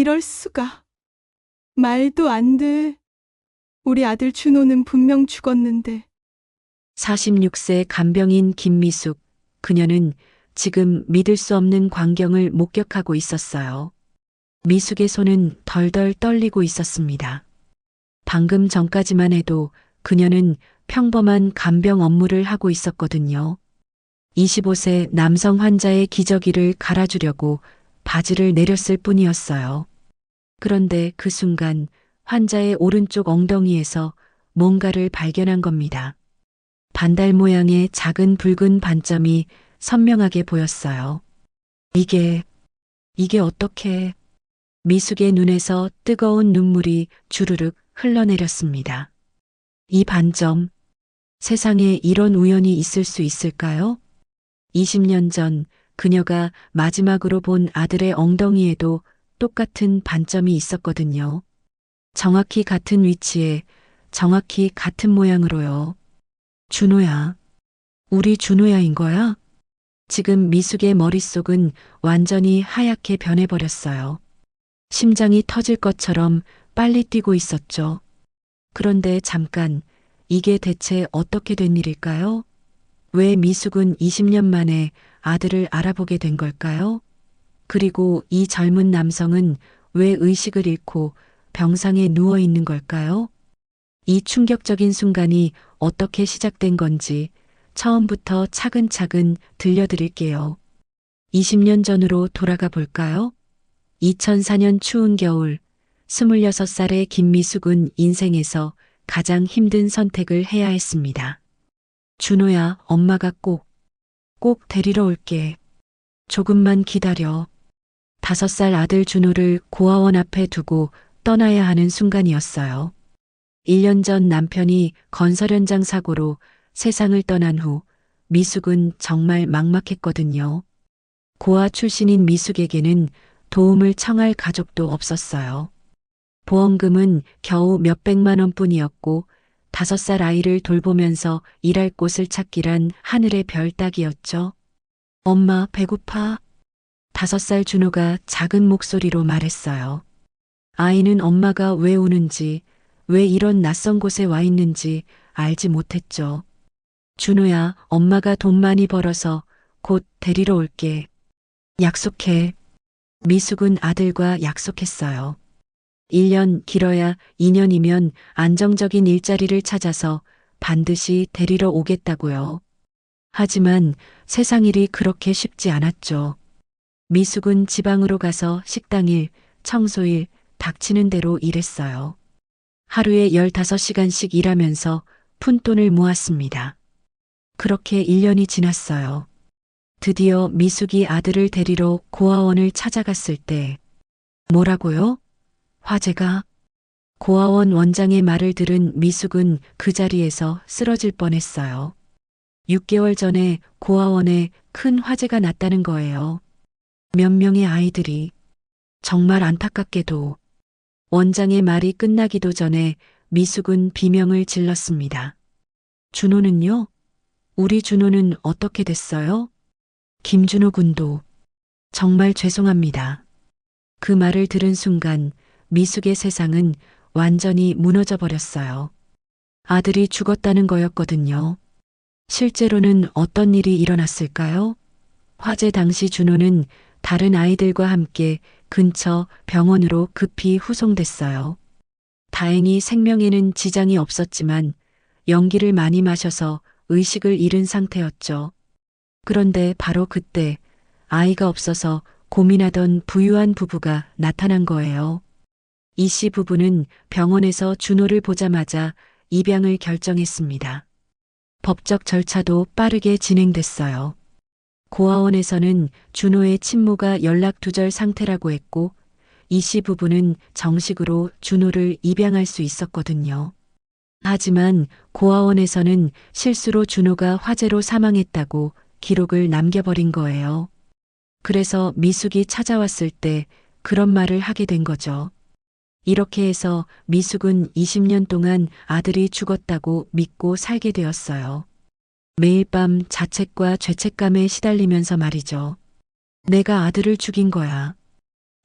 이럴 수가. 말도 안 돼. 우리 아들 준호는 분명 죽었는데. 46세 간병인 김미숙, 그녀는 지금 믿을 수 없는 광경을 목격하고 있었어요. 미숙의 손은 덜덜 떨리고 있었습니다. 방금 전까지만 해도 그녀는 평범한 간병 업무를 하고 있었거든요. 25세 남성 환자의 기저귀를 갈아주려고 바지를 내렸을 뿐이었어요. 그런데 그 순간 환자의 오른쪽 엉덩이에서 뭔가를 발견한 겁니다. 반달 모양의 작은 붉은 반점이 선명하게 보였어요. 이게 어떻게... 미숙의 눈에서 뜨거운 눈물이 주르륵 흘러내렸습니다. 이 반점, 세상에 이런 우연이 있을 수 있을까요? 20년 전 그녀가 마지막으로 본 아들의 엉덩이에도 똑같은 반점이 있었거든요. 정확히 같은 위치에, 정확히 같은 모양으로요. 준호야. 우리 준호야인 거야? 지금 미숙의 머릿속은 완전히 하얗게 변해버렸어요. 심장이 터질 것처럼 빨리 뛰고 있었죠. 그런데 잠깐, 이게 대체 어떻게 된 일일까요? 왜 미숙은 20년 만에 아들을 알아보게 된 걸까요? 그리고 이 젊은 남성은 왜 의식을 잃고 병상에 누워 있는 걸까요? 이 충격적인 순간이 어떻게 시작된 건지 처음부터 차근차근 들려드릴게요. 20년 전으로 돌아가 볼까요? 2004년 추운 겨울, 26살의 김미숙은 인생에서 가장 힘든 선택을 해야 했습니다. 준호야, 엄마가 꼭 데리러 올게. 조금만 기다려. 5살 아들 준호를 고아원 앞에 두고 떠나야 하는 순간이었어요. 1년 전 남편이 건설 현장 사고로 세상을 떠난 후 미숙은 정말 막막했거든요. 고아 출신인 미숙에게는 도움을 청할 가족도 없었어요. 보험금은 겨우 몇백만 원뿐이었고 5살 아이를 돌보면서 일할 곳을 찾기란 하늘의 별 따기였죠. 엄마 배고파? 5살 준호가 작은 목소리로 말했어요. 아이는 엄마가 왜 우는지, 왜 이런 낯선 곳에 와 있는지 알지 못했죠. 준호야, 엄마가 돈 많이 벌어서 곧 데리러 올게. 약속해. 미숙은 아들과 약속했어요. 1년, 길어야 2년이면 안정적인 일자리를 찾아서 반드시 데리러 오겠다고요. 하지만 세상 일이 그렇게 쉽지 않았죠. 미숙은 지방으로 가서 식당일, 청소일, 닥치는 대로 일했어요. 하루에 15시간씩 일하면서 푼돈을 모았습니다. 그렇게 1년이 지났어요. 드디어 미숙이 아들을 데리러 고아원을 찾아갔을 때, 뭐라고요? 화재가? 고아원 원장의 말을 들은 미숙은 그 자리에서 쓰러질 뻔했어요. 6개월 전에 고아원에 큰 화재가 났다는 거예요. 몇 명의 아이들이. 정말 안타깝게도. 원장의 말이 끝나기도 전에 미숙은 비명을 질렀습니다. 준호는요? 우리 준호는 어떻게 됐어요? 김준호 군도. 정말 죄송합니다. 그 말을 들은 순간 미숙의 세상은 완전히 무너져 버렸어요. 아들이 죽었다는 거였거든요. 실제로는 어떤 일이 일어났을까요? 화재 당시 준호는 다른 아이들과 함께 근처 병원으로 급히 후송됐어요. 다행히 생명에는 지장이 없었지만 연기를 많이 마셔서 의식을 잃은 상태였죠. 그런데 바로 그때 아이가 없어서 고민하던 부유한 부부가 나타난 거예요. 이 씨 부부는 병원에서 준호를 보자마자 입양을 결정했습니다. 법적 절차도 빠르게 진행됐어요. 고아원에서는 준호의 친모가 연락 두절 상태라고 했고 이 씨 부부는 정식으로 준호를 입양할 수 있었거든요. 하지만 고아원에서는 실수로 준호가 화재로 사망했다고 기록을 남겨버린 거예요. 그래서 미숙이 찾아왔을 때 그런 말을 하게 된 거죠. 이렇게 해서 미숙은 20년 동안 아들이 죽었다고 믿고 살게 되었어요. 매일 밤 자책과 죄책감에 시달리면서 말이죠. 내가 아들을 죽인 거야.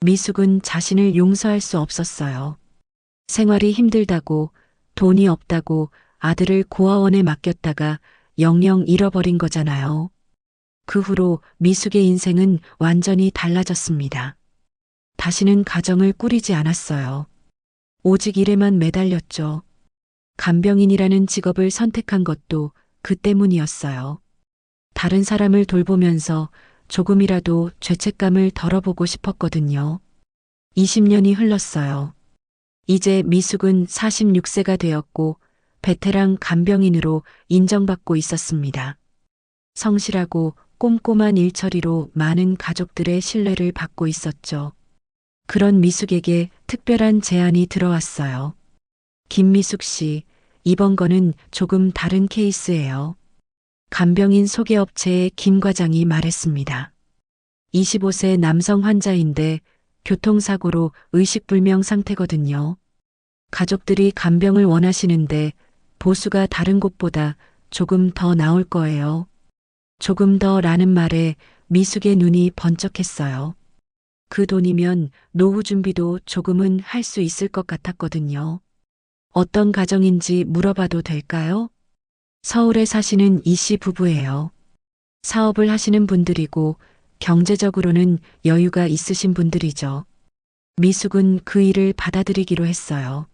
미숙은 자신을 용서할 수 없었어요. 생활이 힘들다고, 돈이 없다고 아들을 고아원에 맡겼다가 영영 잃어버린 거잖아요. 그 후로 미숙의 인생은 완전히 달라졌습니다. 다시는 가정을 꾸리지 않았어요. 오직 일에만 매달렸죠. 간병인이라는 직업을 선택한 것도 그 때문이었어요. 다른 사람을 돌보면서 조금이라도 죄책감을 덜어보고 싶었거든요. 20년이 흘렀어요. 이제 미숙은 46세가 되었고 베테랑 간병인으로 인정받고 있었습니다. 성실하고 꼼꼼한 일처리로 많은 가족들의 신뢰를 받고 있었죠. 그런 미숙에게 특별한 제안이 들어왔어요. 김미숙 씨, 이번 건은 조금 다른 케이스예요. 간병인 소개업체의 김 과장이 말했습니다. 25세 남성 환자인데 교통사고로 의식불명 상태거든요. 가족들이 간병을 원하시는데 보수가 다른 곳보다 조금 더 나올 거예요. 조금 더라는 말에 미숙의 눈이 번쩍했어요. 그 돈이면 노후 준비도 조금은 할 수 있을 것 같았거든요. 어떤 가정인지 물어봐도 될까요? 서울에 사시는 이 씨 부부예요. 사업을 하시는 분들이고 경제적으로는 여유가 있으신 분들이죠. 미숙은 그 일을 받아들이기로 했어요.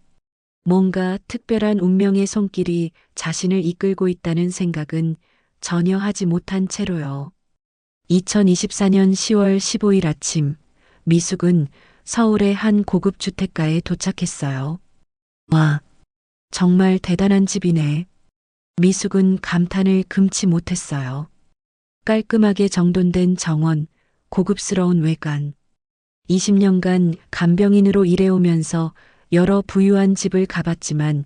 뭔가 특별한 운명의 손길이 자신을 이끌고 있다는 생각은 전혀 하지 못한 채로요. 2024년 10월 15일 아침, 미숙은 서울의 한 고급 주택가에 도착했어요. 와, 정말 대단한 집이네. 미숙은 감탄을 금치 못했어요. 깔끔하게 정돈된 정원, 고급스러운 외관. 20년간 간병인으로 일해오면서 여러 부유한 집을 가봤지만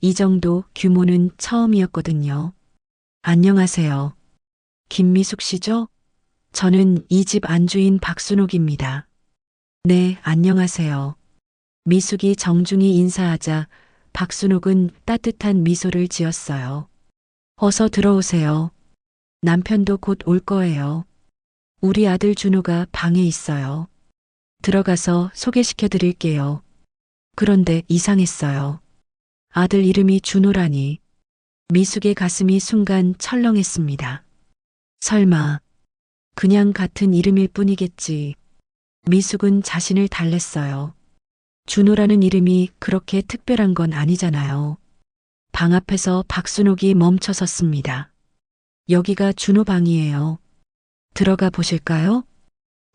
이 정도 규모는 처음이었거든요. 안녕하세요. 김미숙 씨죠? 저는 이 집 안주인 박순옥입니다. 네, 안녕하세요. 미숙이 정중히 인사하자 박순옥은 따뜻한 미소를 지었어요. 어서 들어오세요. 남편도 곧 올 거예요. 우리 아들 준호가 방에 있어요. 들어가서 소개시켜 드릴게요. 그런데 이상했어요. 아들 이름이 준호라니. 미숙의 가슴이 순간 철렁했습니다. 설마, 그냥 같은 이름일 뿐이겠지. 미숙은 자신을 달랬어요. 준호라는 이름이 그렇게 특별한 건 아니잖아요. 방 앞에서 박순옥이 멈춰 섰습니다. 여기가 준호 방이에요. 들어가 보실까요?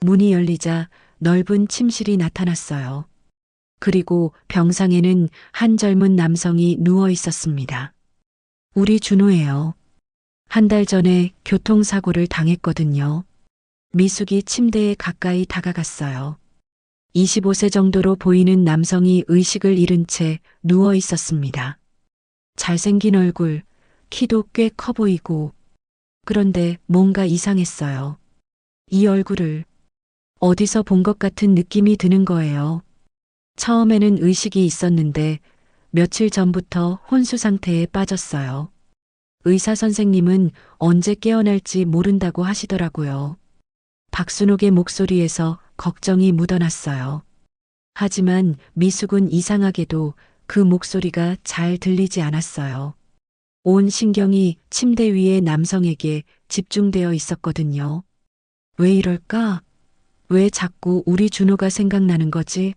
문이 열리자 넓은 침실이 나타났어요. 그리고 병상에는 한 젊은 남성이 누워 있었습니다. 우리 준호예요. 한 달 전에 교통사고를 당했거든요. 미숙이 침대에 가까이 다가갔어요. 25세 정도로 보이는 남성이 의식을 잃은 채 누워 있었습니다. 잘생긴 얼굴, 키도 꽤 커 보이고, 그런데 뭔가 이상했어요. 이 얼굴을 어디서 본 것 같은 느낌이 드는 거예요. 처음에는 의식이 있었는데 며칠 전부터 혼수 상태에 빠졌어요. 의사 선생님은 언제 깨어날지 모른다고 하시더라고요. 박순옥의 목소리에서 걱정이 묻어났어요. 하지만 미숙은 이상하게도 그 목소리가 잘 들리지 않았어요. 온 신경이 침대 위의 남성에게 집중되어 있었거든요. 왜 이럴까? 왜 자꾸 우리 준호가 생각나는 거지?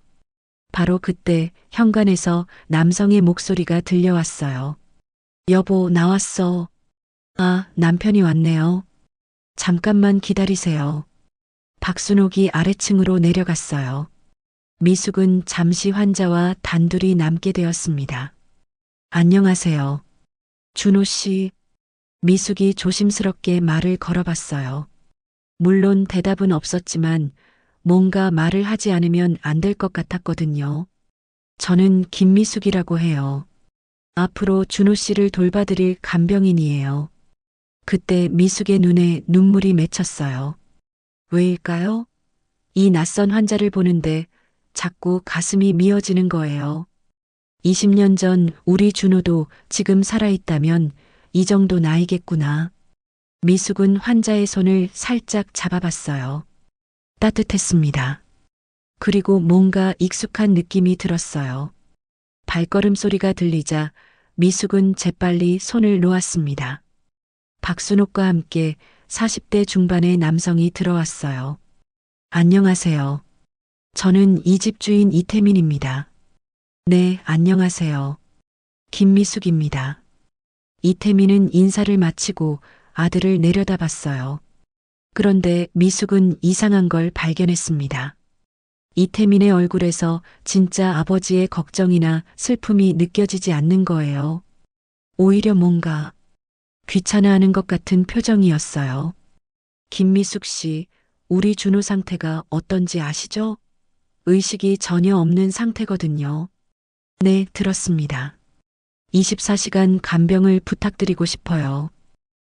바로 그때 현관에서 남성의 목소리가 들려왔어요. 여보, 나왔어. 아, 남편이 왔네요. 잠깐만 기다리세요. 박순옥이 아래층으로 내려갔어요. 미숙은 잠시 환자와 단둘이 남게 되었습니다. 안녕하세요. 준호 씨. 미숙이 조심스럽게 말을 걸어봤어요. 물론 대답은 없었지만 뭔가 말을 하지 않으면 안 될 것 같았거든요. 저는 김미숙이라고 해요. 앞으로 준호 씨를 돌봐드릴 간병인이에요. 그때 미숙의 눈에 눈물이 맺혔어요. 왜일까요? 이 낯선 환자를 보는데 자꾸 가슴이 미어지는 거예요. 20년 전 우리 준호도 지금 살아있다면 이 정도 나이겠구나. 미숙은 환자의 손을 살짝 잡아봤어요. 따뜻했습니다. 그리고 뭔가 익숙한 느낌이 들었어요. 발걸음 소리가 들리자 미숙은 재빨리 손을 놓았습니다. 박순옥과 함께 40대 중반의 남성이 들어왔어요. 안녕하세요. 저는 이 집 주인 이태민입니다. 네, 안녕하세요. 김미숙입니다. 이태민은 인사를 마치고 아들을 내려다봤어요. 그런데 미숙은 이상한 걸 발견했습니다. 이태민의 얼굴에서 진짜 아버지의 걱정이나 슬픔이 느껴지지 않는 거예요. 오히려 뭔가 귀찮아하는 것 같은 표정이었어요. 김미숙 씨, 우리 준호 상태가 어떤지 아시죠? 의식이 전혀 없는 상태거든요. 네, 들었습니다. 24시간 간병을 부탁드리고 싶어요.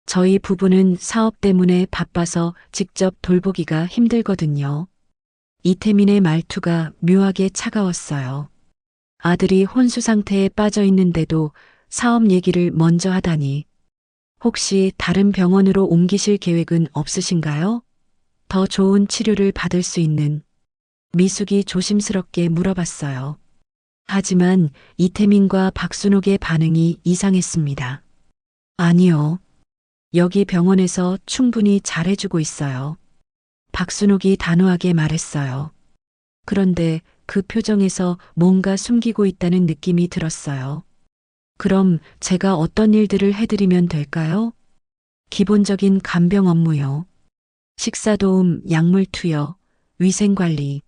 저희 부부는 사업 때문에 바빠서 직접 돌보기가 힘들거든요. 이태민의 말투가 묘하게 차가웠어요. 아들이 혼수 상태에 빠져 있는데도 사업 얘기를 먼저 하다니. 혹시 다른 병원으로 옮기실 계획은 없으신가요? 더 좋은 치료를 받을 수 있는. 미숙이 조심스럽게 물어봤어요. 하지만 이태민과 박순옥의 반응이 이상했습니다. 아니요. 여기 병원에서 충분히 잘해주고 있어요. 박순옥이 단호하게 말했어요. 그런데 그 표정에서 뭔가 숨기고 있다는 느낌이 들었어요. 그럼 제가 어떤 일들을 해드리면 될까요? 기본적인 간병 업무요. 식사 도움, 약물 투여, 위생 관리.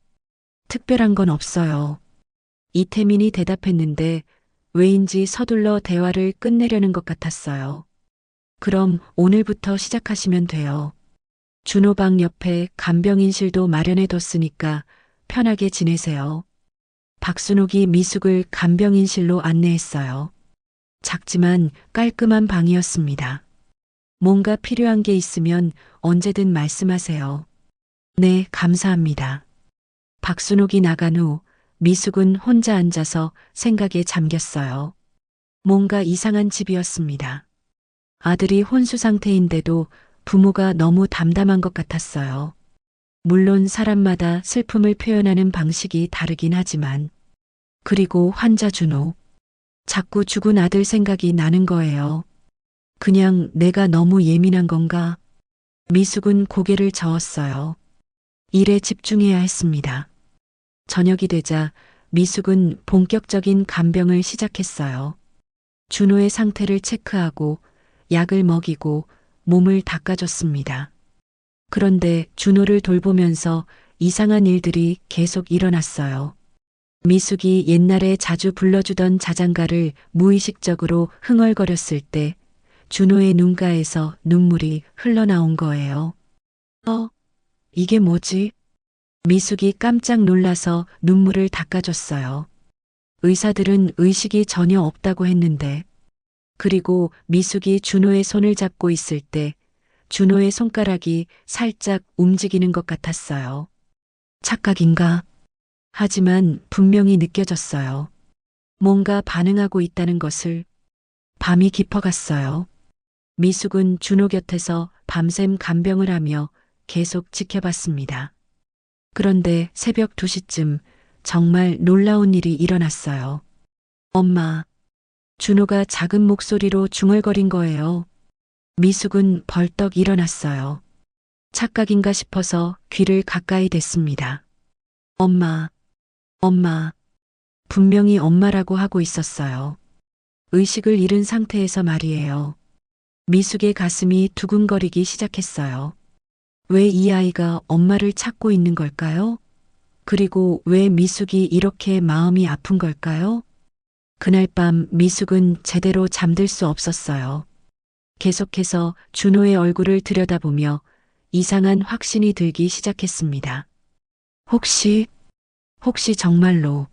특별한 건 없어요. 이태민이 대답했는데 왜인지 서둘러 대화를 끝내려는 것 같았어요. 그럼 오늘부터 시작하시면 돼요. 준호방 옆에 간병인실도 마련해뒀으니까 편하게 지내세요. 박순옥이 미숙을 간병인실로 안내했어요. 작지만 깔끔한 방이었습니다. 뭔가 필요한 게 있으면 언제든 말씀하세요. 네, 감사합니다. 박순옥이 나간 후 미숙은 혼자 앉아서 생각에 잠겼어요. 뭔가 이상한 집이었습니다. 아들이 혼수 상태인데도 부모가 너무 담담한 것 같았어요. 물론 사람마다 슬픔을 표현하는 방식이 다르긴 하지만. 그리고 환자 준호. 자꾸 죽은 아들 생각이 나는 거예요. 그냥 내가 너무 예민한 건가? 미숙은 고개를 저었어요. 일에 집중해야 했습니다. 저녁이 되자 미숙은 본격적인 간병을 시작했어요. 준호의 상태를 체크하고 약을 먹이고 몸을 닦아줬습니다. 그런데 준호를 돌보면서 이상한 일들이 계속 일어났어요. 미숙이 옛날에 자주 불러주던 자장가를 무의식적으로 흥얼거렸을 때 준호의 눈가에서 눈물이 흘러나온 거예요. 이게 뭐지? 미숙이 깜짝 놀라서 눈물을 닦아줬어요. 의사들은 의식이 전혀 없다고 했는데. 그리고 미숙이 준호의 손을 잡고 있을 때 준호의 손가락이 살짝 움직이는 것 같았어요. 착각인가? 하지만 분명히 느껴졌어요. 뭔가 반응하고 있다는 것을. 밤이 깊어갔어요. 미숙은 준호 곁에서 밤샘 간병을 하며 계속 지켜봤습니다. 그런데 새벽 2시쯤 정말 놀라운 일이 일어났어요. 엄마. 준호가 작은 목소리로 중얼거린 거예요. 미숙은 벌떡 일어났어요. 착각인가 싶어서 귀를 가까이 댔습니다. 엄마, 엄마. 분명히 엄마라고 하고 있었어요. 의식을 잃은 상태에서 말이에요. 미숙의 가슴이 두근거리기 시작했어요. 왜 이 아이가 엄마를 찾고 있는 걸까요? 그리고 왜 미숙이 이렇게 마음이 아픈 걸까요? 그날 밤 미숙은 제대로 잠들 수 없었어요. 계속해서 준호의 얼굴을 들여다보며 이상한 확신이 들기 시작했습니다. 혹시 정말로.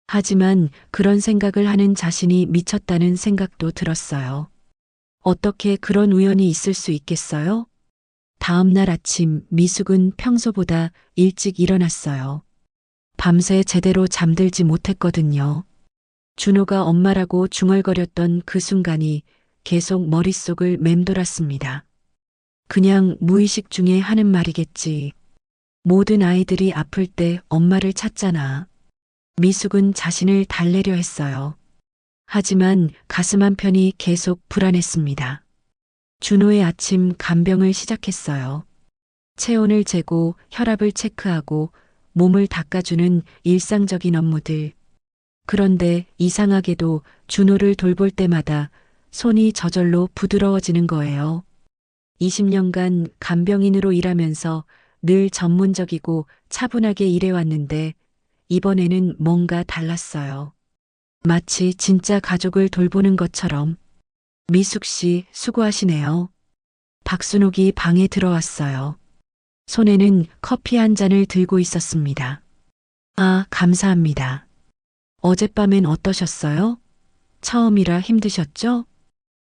하지만 그런 생각을 하는 자신이 미쳤다는 생각도 들었어요. 어떻게 그런 우연이 있을 수 있겠어요? 다음 날 아침 미숙은 평소보다 일찍 일어났어요. 밤새 제대로 잠들지 못했거든요. 준호가 엄마라고 중얼거렸던 그 순간이 계속 머릿속을 맴돌았습니다. 그냥 무의식 중에 하는 말이겠지. 모든 아이들이 아플 때 엄마를 찾잖아. 미숙은 자신을 달래려 했어요. 하지만 가슴 한편이 계속 불안했습니다. 준호의 아침 간병을 시작했어요. 체온을 재고 혈압을 체크하고 몸을 닦아주는 일상적인 업무들. 그런데 이상하게도 준호를 돌볼 때마다 손이 저절로 부드러워지는 거예요. 20년간 간병인으로 일하면서 늘 전문적이고 차분하게 일해왔는데 이번에는 뭔가 달랐어요. 마치 진짜 가족을 돌보는 것처럼. 미숙 씨 수고하시네요. 박순옥이 방에 들어왔어요. 손에는 커피 한 잔을 들고 있었습니다. 아, 감사합니다. 어젯밤엔 어떠셨어요? 처음이라 힘드셨죠?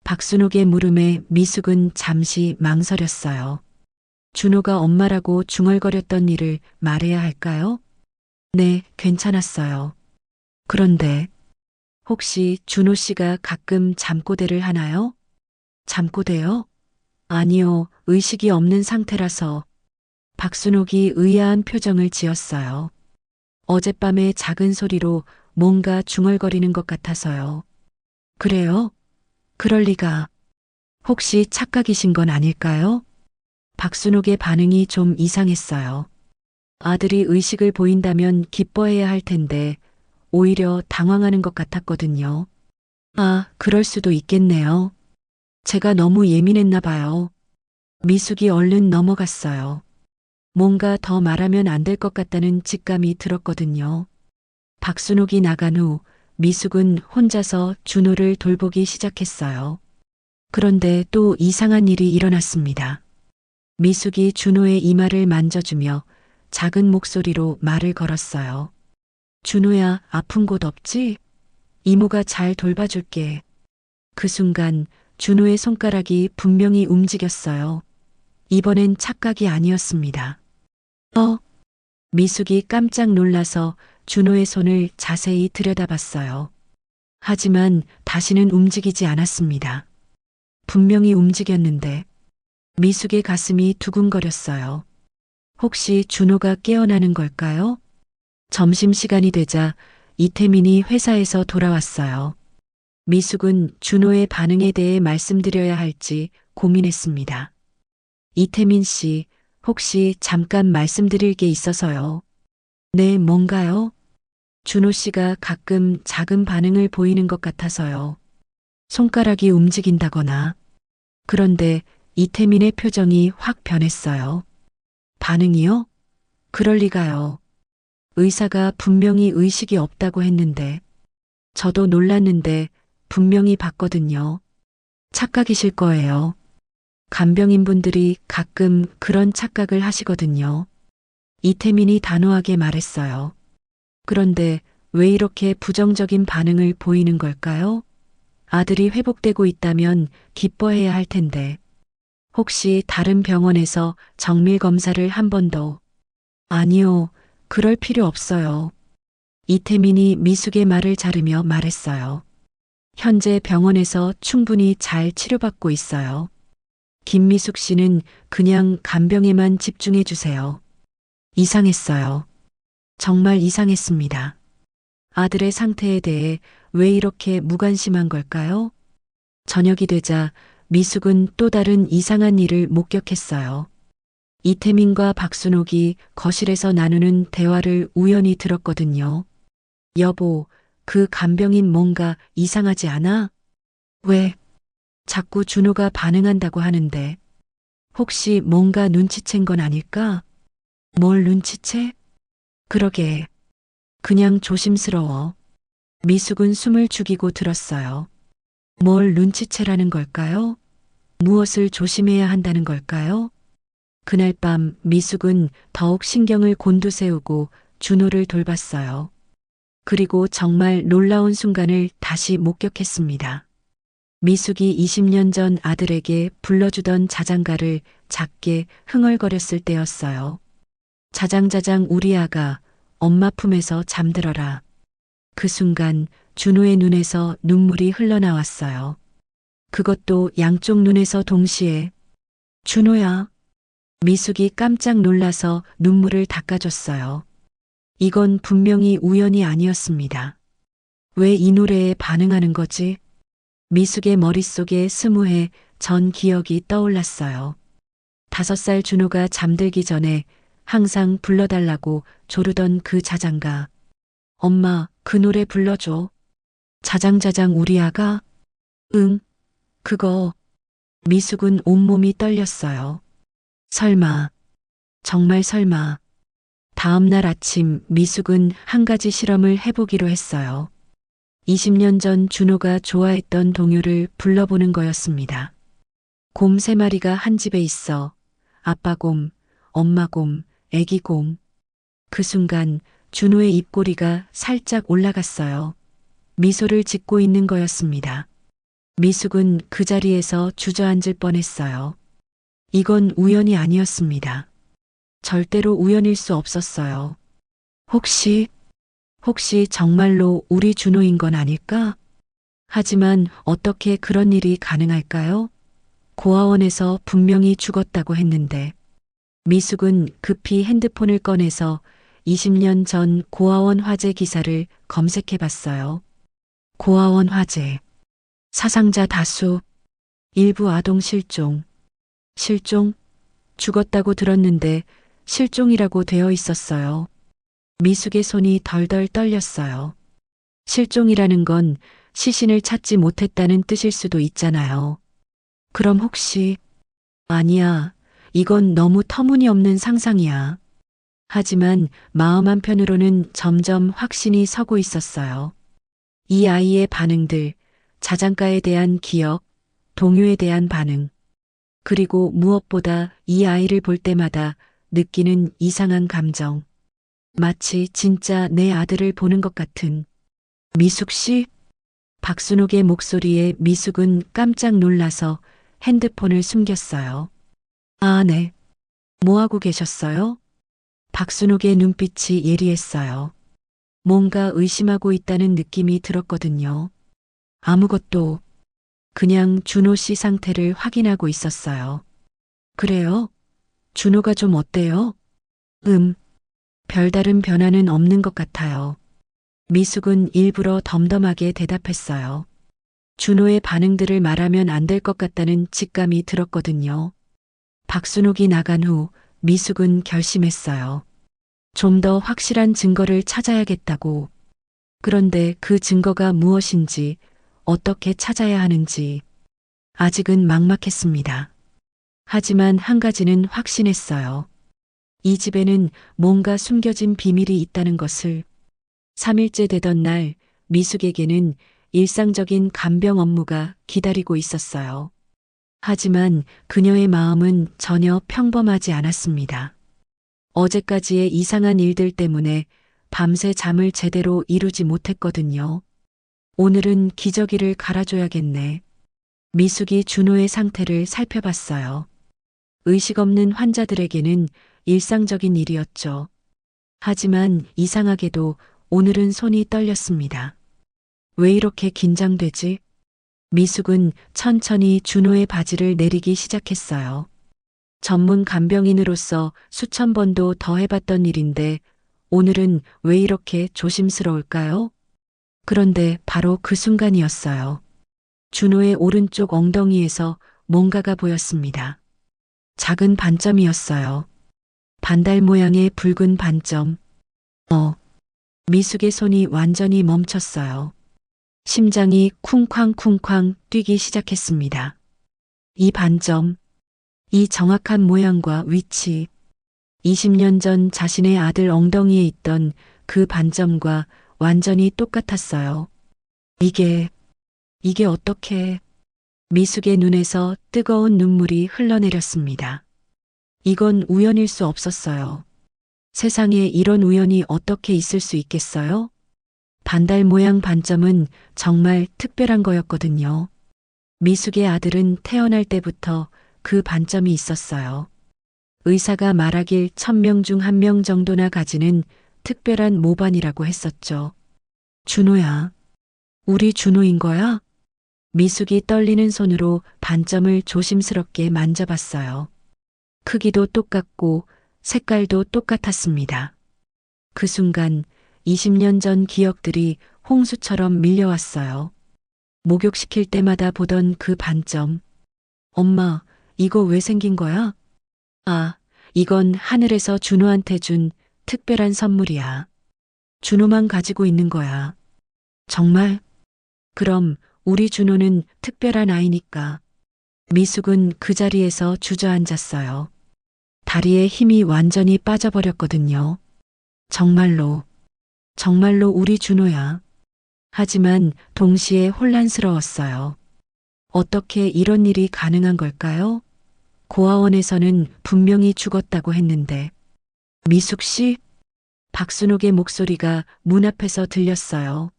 박순옥의 물음에 미숙은 잠시 망설였어요. 준호가 엄마라고 중얼거렸던 일을 말해야 할까요? 네, 괜찮았어요. 그런데 혹시 준호 씨가 가끔 잠꼬대를 하나요? 잠꼬대요? 아니요, 의식이 없는 상태라서. 박순옥이 의아한 표정을 지었어요. 어젯밤에 작은 소리로 뭔가 중얼거리는 것 같아서요. 그래요? 그럴 리가. 혹시 착각이신 건 아닐까요? 박순옥의 반응이 좀 이상했어요. 아들이 의식을 보인다면 기뻐해야 할 텐데 오히려 당황하는 것 같았거든요. 아, 그럴 수도 있겠네요. 제가 너무 예민했나 봐요. 미숙이 얼른 넘어갔어요. 뭔가 더 말하면 안 될 것 같다는 직감이 들었거든요. 박순옥이 나간 후 미숙은 혼자서 준호를 돌보기 시작했어요. 그런데 또 이상한 일이 일어났습니다. 미숙이 준호의 이마를 만져주며 작은 목소리로 말을 걸었어요. 준호야, 아픈 곳 없지? 이모가 잘 돌봐줄게. 그 순간 준호의 손가락이 분명히 움직였어요. 이번엔 착각이 아니었습니다. 미숙이 깜짝 놀라서 준호의 손을 자세히 들여다봤어요. 하지만 다시는 움직이지 않았습니다. 분명히 움직였는데 미숙의 가슴이 두근거렸어요. 혹시 준호가 깨어나는 걸까요? 점심시간이 되자 이태민이 회사에서 돌아왔어요. 미숙은 준호의 반응에 대해 말씀드려야 할지 고민했습니다. 이태민 씨, 혹시 잠깐 말씀드릴 게 있어서요. 네, 뭔가요? 준호 씨가 가끔 작은 반응을 보이는 것 같아서요. 손가락이 움직인다거나. 그런데 이태민의 표정이 확 변했어요. 반응이요? 그럴 리가요. 의사가 분명히 의식이 없다고 했는데. 저도 놀랐는데 분명히 봤거든요. 착각이실 거예요. 간병인분들이 가끔 그런 착각을 하시거든요. 이태민이 단호하게 말했어요. 그런데 왜 이렇게 부정적인 반응을 보이는 걸까요? 아들이 회복되고 있다면 기뻐해야 할 텐데. 혹시 다른 병원에서 정밀 검사를 한 번 더? 아니요, 그럴 필요 없어요. 이태민이 미숙의 말을 자르며 말했어요. 현재 병원에서 충분히 잘 치료받고 있어요. 김미숙 씨는 그냥 간병에만 집중해 주세요. 이상했어요. 정말 이상했습니다. 아들의 상태에 대해 왜 이렇게 무관심한 걸까요? 저녁이 되자 미숙은 또 다른 이상한 일을 목격했어요. 이태민과 박순옥이 거실에서 나누는 대화를 우연히 들었거든요. 여보, 그 간병인 뭔가 이상하지 않아? 왜? 자꾸 준호가 반응한다고 하는데 혹시 뭔가 눈치챈 건 아닐까? 뭘 눈치채? 그러게. 그냥 조심스러워. 미숙은 숨을 죽이고 들었어요. 뭘 눈치채라는 걸까요? 무엇을 조심해야 한다는 걸까요? 그날 밤 미숙은 더욱 신경을 곤두세우고 준호를 돌봤어요. 그리고 정말 놀라운 순간을 다시 목격했습니다. 미숙이 20년 전 아들에게 불러주던 자장가를 작게 흥얼거렸을 때였어요. 자장자장 우리 아가 엄마 품에서 잠들어라. 그 순간 준호의 눈에서 눈물이 흘러나왔어요. 그것도 양쪽 눈에서 동시에. 준호야. 미숙이 깜짝 놀라서 눈물을 닦아줬어요. 이건 분명히 우연이 아니었습니다. 왜 이 노래에 반응하는 거지? 미숙의 머릿속에 스무해 전 기억이 떠올랐어요. 5살 준호가 잠들기 전에 항상 불러달라고 조르던 그 자장가. 엄마, 그 노래 불러줘. 자장자장 우리 아가? 응, 그거. 미숙은 온몸이 떨렸어요. 설마, 정말 설마. 다음 날 아침 미숙은 한 가지 실험을 해보기로 했어요. 20년 전 준호가 좋아했던 동요를 불러보는 거였습니다. 곰 3마리가 한 집에 있어. 아빠 곰, 엄마 곰, 애기 곰. 그 순간 준호의 입꼬리가 살짝 올라갔어요. 미소를 짓고 있는 거였습니다. 미숙은 그 자리에서 주저앉을 뻔했어요. 이건 우연이 아니었습니다. 절대로 우연일 수 없었어요. 혹시 정말로 우리 준호인 건 아닐까? 하지만 어떻게 그런 일이 가능할까요? 고아원에서 분명히 죽었다고 했는데. 미숙은 급히 핸드폰을 꺼내서 20년 전 고아원 화재 기사를 검색해 봤어요. 고아원 화재. 사상자 다수. 일부 아동 실종. 실종? 죽었다고 들었는데 실종이라고 되어 있었어요. 미숙의 손이 덜덜 떨렸어요. 실종이라는 건 시신을 찾지 못했다는 뜻일 수도 있잖아요. 그럼 혹시, 아니야, 이건 너무 터무니없는 상상이야. 하지만 마음 한편으로는 점점 확신이 서고 있었어요. 이 아이의 반응들, 자장가에 대한 기억, 동요에 대한 반응, 그리고 무엇보다 이 아이를 볼 때마다 느끼는 이상한 감정. 마치 진짜 내 아들을 보는 것 같은. 미숙 씨? 박순옥의 목소리에 미숙은 깜짝 놀라서 핸드폰을 숨겼어요. 아, 네. 뭐하고 계셨어요? 박순옥의 눈빛이 예리했어요. 뭔가 의심하고 있다는 느낌이 들었거든요. 아무것도, 그냥 준호 씨 상태를 확인하고 있었어요. 그래요? 준호가 좀 어때요? 별다른 변화는 없는 것 같아요. 미숙은 일부러 덤덤하게 대답했어요. 준호의 반응들을 말하면 안 될 것 같다는 직감이 들었거든요. 박순옥이 나간 후 미숙은 결심했어요. 좀 더 확실한 증거를 찾아야겠다고. 그런데 그 증거가 무엇인지, 어떻게 찾아야 하는지, 아직은 막막했습니다. 하지만 한 가지는 확신했어요. 이 집에는 뭔가 숨겨진 비밀이 있다는 것을. 3일째 되던 날 미숙에게는 일상적인 간병 업무가 기다리고 있었어요. 하지만 그녀의 마음은 전혀 평범하지 않았습니다. 어제까지의 이상한 일들 때문에 밤새 잠을 제대로 이루지 못했거든요. 오늘은 기저귀를 갈아줘야겠네. 미숙이 준호의 상태를 살펴봤어요. 의식 없는 환자들에게는 일상적인 일이었죠. 하지만 이상하게도 오늘은 손이 떨렸습니다. 왜 이렇게 긴장되지? 미숙은 천천히 준호의 바지를 내리기 시작했어요. 전문 간병인으로서 수천 번도 더 해봤던 일인데 오늘은 왜 이렇게 조심스러울까요? 그런데 바로 그 순간이었어요. 준호의 오른쪽 엉덩이에서 뭔가가 보였습니다. 작은 반점이었어요. 반달 모양의 붉은 반점. 미숙의 손이 완전히 멈췄어요. 심장이 쿵쾅쿵쾅 뛰기 시작했습니다. 이 반점, 이 정확한 모양과 위치, 20년 전 자신의 아들 엉덩이에 있던 그 반점과 완전히 똑같았어요. 이게 어떻게. 미숙의 눈에서 뜨거운 눈물이 흘러내렸습니다. 이건 우연일 수 없었어요. 세상에 이런 우연이 어떻게 있을 수 있겠어요? 반달 모양 반점은 정말 특별한 거였거든요. 미숙의 아들은 태어날 때부터 그 반점이 있었어요. 의사가 말하길 1000명 중 1명 정도나 가지는 특별한 모반이라고 했었죠. 준호야. 우리 준호인 거야? 미숙이 떨리는 손으로 반점을 조심스럽게 만져봤어요. 크기도 똑같고 색깔도 똑같았습니다. 그 순간 20년 전 기억들이 홍수처럼 밀려왔어요. 목욕시킬 때마다 보던 그 반점. 엄마, 이거 왜 생긴 거야? 아, 이건 하늘에서 준호한테 준 특별한 선물이야. 준호만 가지고 있는 거야. 정말? 그럼 우리 준호는 특별한 아이니까. 미숙은 그 자리에서 주저앉았어요. 다리에 힘이 완전히 빠져버렸거든요. 정말로, 정말로 우리 준호야. 하지만 동시에 혼란스러웠어요. 어떻게 이런 일이 가능한 걸까요? 고아원에서는 분명히 죽었다고 했는데. 미숙 씨? 박순옥의 목소리가 문 앞에서 들렸어요.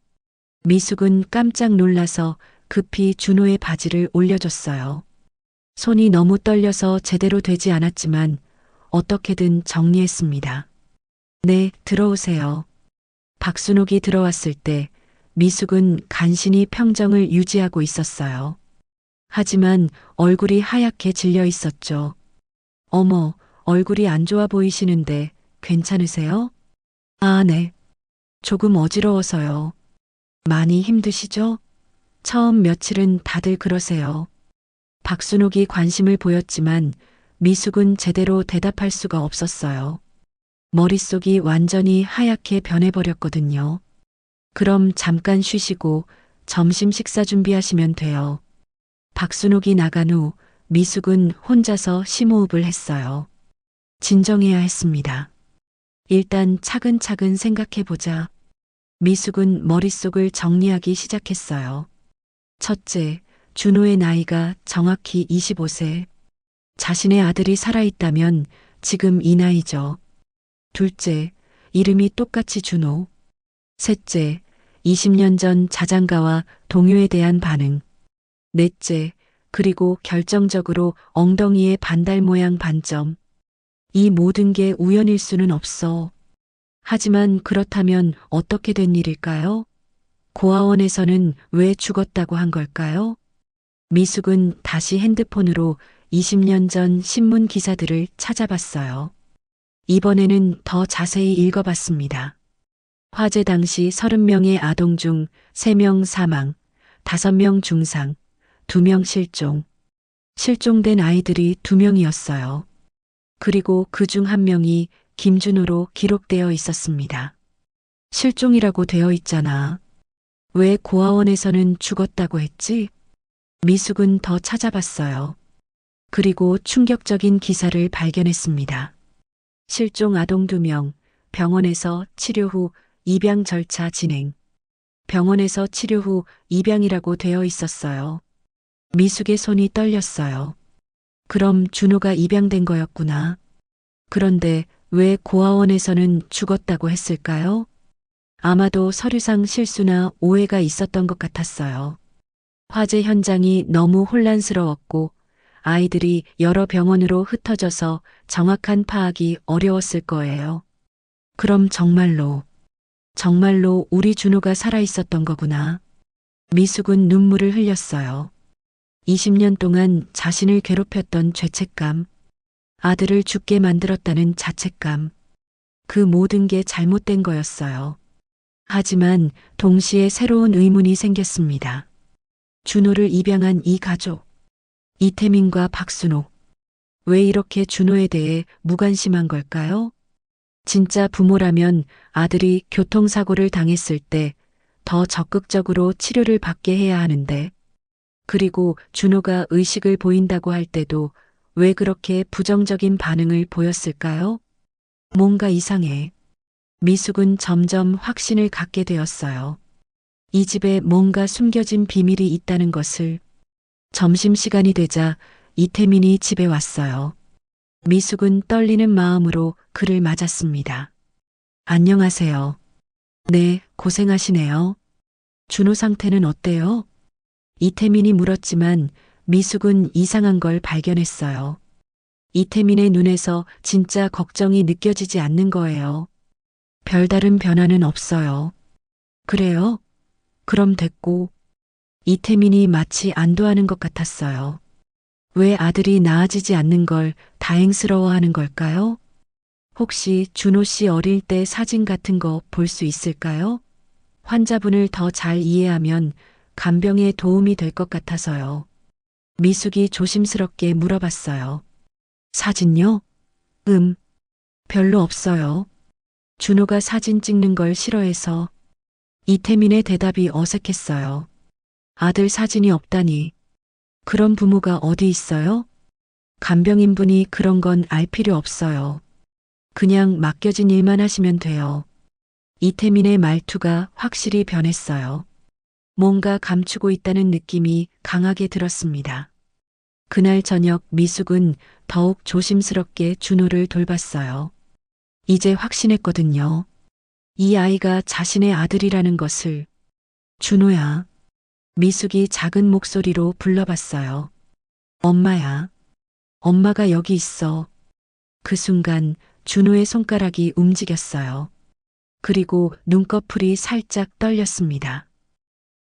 미숙은 깜짝 놀라서 급히 준호의 바지를 올려줬어요. 손이 너무 떨려서 제대로 되지 않았지만 어떻게든 정리했습니다. 네, 들어오세요. 박순옥이 들어왔을 때 미숙은 간신히 평정을 유지하고 있었어요. 하지만 얼굴이 하얗게 질려 있었죠. 어머, 얼굴이 안 좋아 보이시는데 괜찮으세요? 아, 네. 조금 어지러워서요. 많이 힘드시죠? 처음 며칠은 다들 그러세요. 박순옥이 관심을 보였지만 미숙은 제대로 대답할 수가 없었어요. 머릿속이 완전히 하얗게 변해버렸거든요. 그럼 잠깐 쉬시고 점심 식사 준비하시면 돼요. 박순옥이 나간 후 미숙은 혼자서 심호흡을 했어요. 진정해야 했습니다. 일단 차근차근 생각해보자. 미숙은 머릿속을 정리하기 시작했어요. 첫째, 준호의 나이가 정확히 25세. 자신의 아들이 살아있다면 지금 이 나이죠. 둘째, 이름이 똑같이 준호. 셋째, 20년 전 자장가와 동요에 대한 반응. 넷째, 그리고 결정적으로 엉덩이의 반달 모양 반점. 이 모든 게 우연일 수는 없어. 하지만 그렇다면 어떻게 된 일일까요? 고아원에서는 왜 죽었다고 한 걸까요? 미숙은 다시 핸드폰으로 20년 전 신문 기사들을 찾아봤어요. 이번에는 더 자세히 읽어봤습니다. 화재 당시 30명의 아동 중 3명 사망, 5명 중상, 2명 실종. 실종된 아이들이 2명이었어요. 그리고 그 중 1명이 김준호로 기록되어 있었습니다. 실종이라고 되어 있잖아. 왜 고아원에서는 죽었다고 했지? 미숙은 더 찾아봤어요. 그리고 충격적인 기사를 발견했습니다. 실종 아동 2명, 병원에서 치료 후 입양 절차 진행. 병원에서 치료 후 입양이라고 되어 있었어요. 미숙의 손이 떨렸어요. 그럼 준호가 입양된 거였구나. 그런데 왜 고아원에서는 죽었다고 했을까요? 아마도 서류상 실수나 오해가 있었던 것 같았어요. 화재 현장이 너무 혼란스러웠고 아이들이 여러 병원으로 흩어져서 정확한 파악이 어려웠을 거예요. 그럼 정말로 우리 준호가 살아있었던 거구나. 미숙은 눈물을 흘렸어요. 20년 동안 자신을 괴롭혔던 죄책감, 아들을 죽게 만들었다는 자책감, 그 모든 게 잘못된 거였어요. 하지만 동시에 새로운 의문이 생겼습니다. 준호를 입양한 이 가족, 이태민과 박순옥, 왜 이렇게 준호에 대해 무관심한 걸까요? 진짜 부모라면 아들이 교통사고를 당했을 때 더 적극적으로 치료를 받게 해야 하는데, 그리고 준호가 의식을 보인다고 할 때도 왜 그렇게 부정적인 반응을 보였을까요? 뭔가 이상해. 미숙은 점점 확신을 갖게 되었어요. 이 집에 뭔가 숨겨진 비밀이 있다는 것을. 점심시간이 되자 이태민이 집에 왔어요. 미숙은 떨리는 마음으로 그를 맞았습니다. 안녕하세요. 네, 고생하시네요. 준호 상태는 어때요? 이태민이 물었지만 미숙은 이상한 걸 발견했어요. 이태민의 눈에서 진짜 걱정이 느껴지지 않는 거예요. 별다른 변화는 없어요. 그래요? 그럼 됐고. 이태민이 마치 안도하는 것 같았어요. 왜 아들이 나아지지 않는 걸 다행스러워하는 걸까요? 혹시 준호 씨 어릴 때 사진 같은 거 볼 수 있을까요? 환자분을 더 잘 이해하면 간병에 도움이 될 것 같아서요. 미숙이 조심스럽게 물어봤어요. 사진요? 별로 없어요. 준호가 사진 찍는 걸 싫어해서. 이태민의 대답이 어색했어요. 아들 사진이 없다니. 그런 부모가 어디 있어요? 간병인분이 그런 건 알 필요 없어요. 그냥 맡겨진 일만 하시면 돼요. 이태민의 말투가 확실히 변했어요. 뭔가 감추고 있다는 느낌이 강하게 들었습니다. 그날 저녁 미숙은 더욱 조심스럽게 준호를 돌봤어요. 이제 확신했거든요. 이 아이가 자신의 아들이라는 것을. 준호야. 미숙이 작은 목소리로 불러봤어요. 엄마야. 엄마가 여기 있어. 그 순간 준호의 손가락이 움직였어요. 그리고 눈꺼풀이 살짝 떨렸습니다.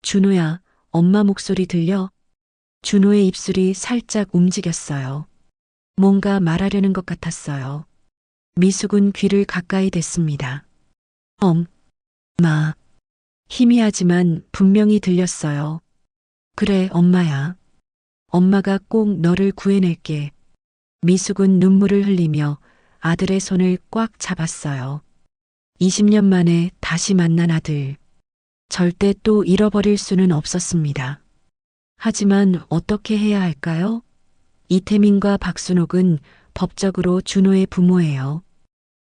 준호야, 엄마 목소리 들려? 준호의 입술이 살짝 움직였어요. 뭔가 말하려는 것 같았어요. 미숙은 귀를 가까이 댔습니다. 엄마. 희미하지만 분명히 들렸어요. 그래, 엄마야. 엄마가 꼭 너를 구해낼게. 미숙은 눈물을 흘리며 아들의 손을 꽉 잡았어요. 20년 만에 다시 만난 아들. 절대 또 잃어버릴 수는 없었습니다. 하지만 어떻게 해야 할까요? 이태민과 박순옥은 법적으로 준호의 부모예요.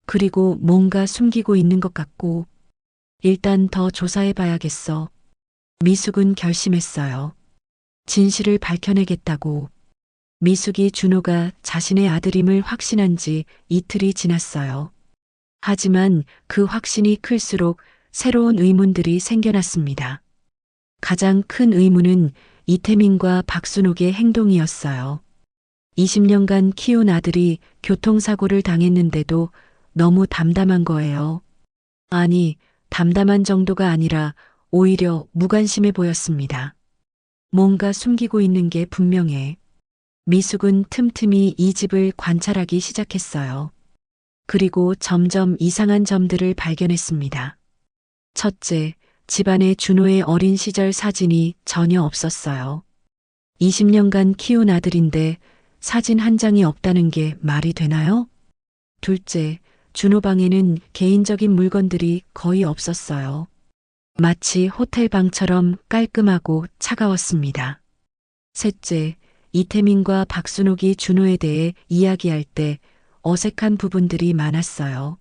그리고 뭔가 숨기고 있는 것 같고, 일단 더 조사해 봐야겠어. 미숙은 결심했어요. 진실을 밝혀내겠다고. 미숙이 준호가 자신의 아들임을 확신한 지 이틀이 지났어요. 하지만 그 확신이 클수록 새로운 의문들이 생겨났습니다. 가장 큰 의문은 이태민과 박순옥의 행동이었어요. 20년간 키운 아들이 교통사고를 당했는데도 너무 담담한 거예요. 아니, 담담한 정도가 아니라 오히려 무관심해 보였습니다. 뭔가 숨기고 있는 게 분명해. 미숙은 틈틈이 이 집을 관찰하기 시작했어요. 그리고 점점 이상한 점들을 발견했습니다. 첫째, 집안에 준호의 어린 시절 사진이 전혀 없었어요. 20년간 키운 아들인데 사진 한 장이 없다는 게 말이 되나요? 둘째, 준호 방에는 개인적인 물건들이 거의 없었어요. 마치 호텔 방처럼 깔끔하고 차가웠습니다. 셋째, 이태민과 박순옥이 준호에 대해 이야기할 때 어색한 부분들이 많았어요.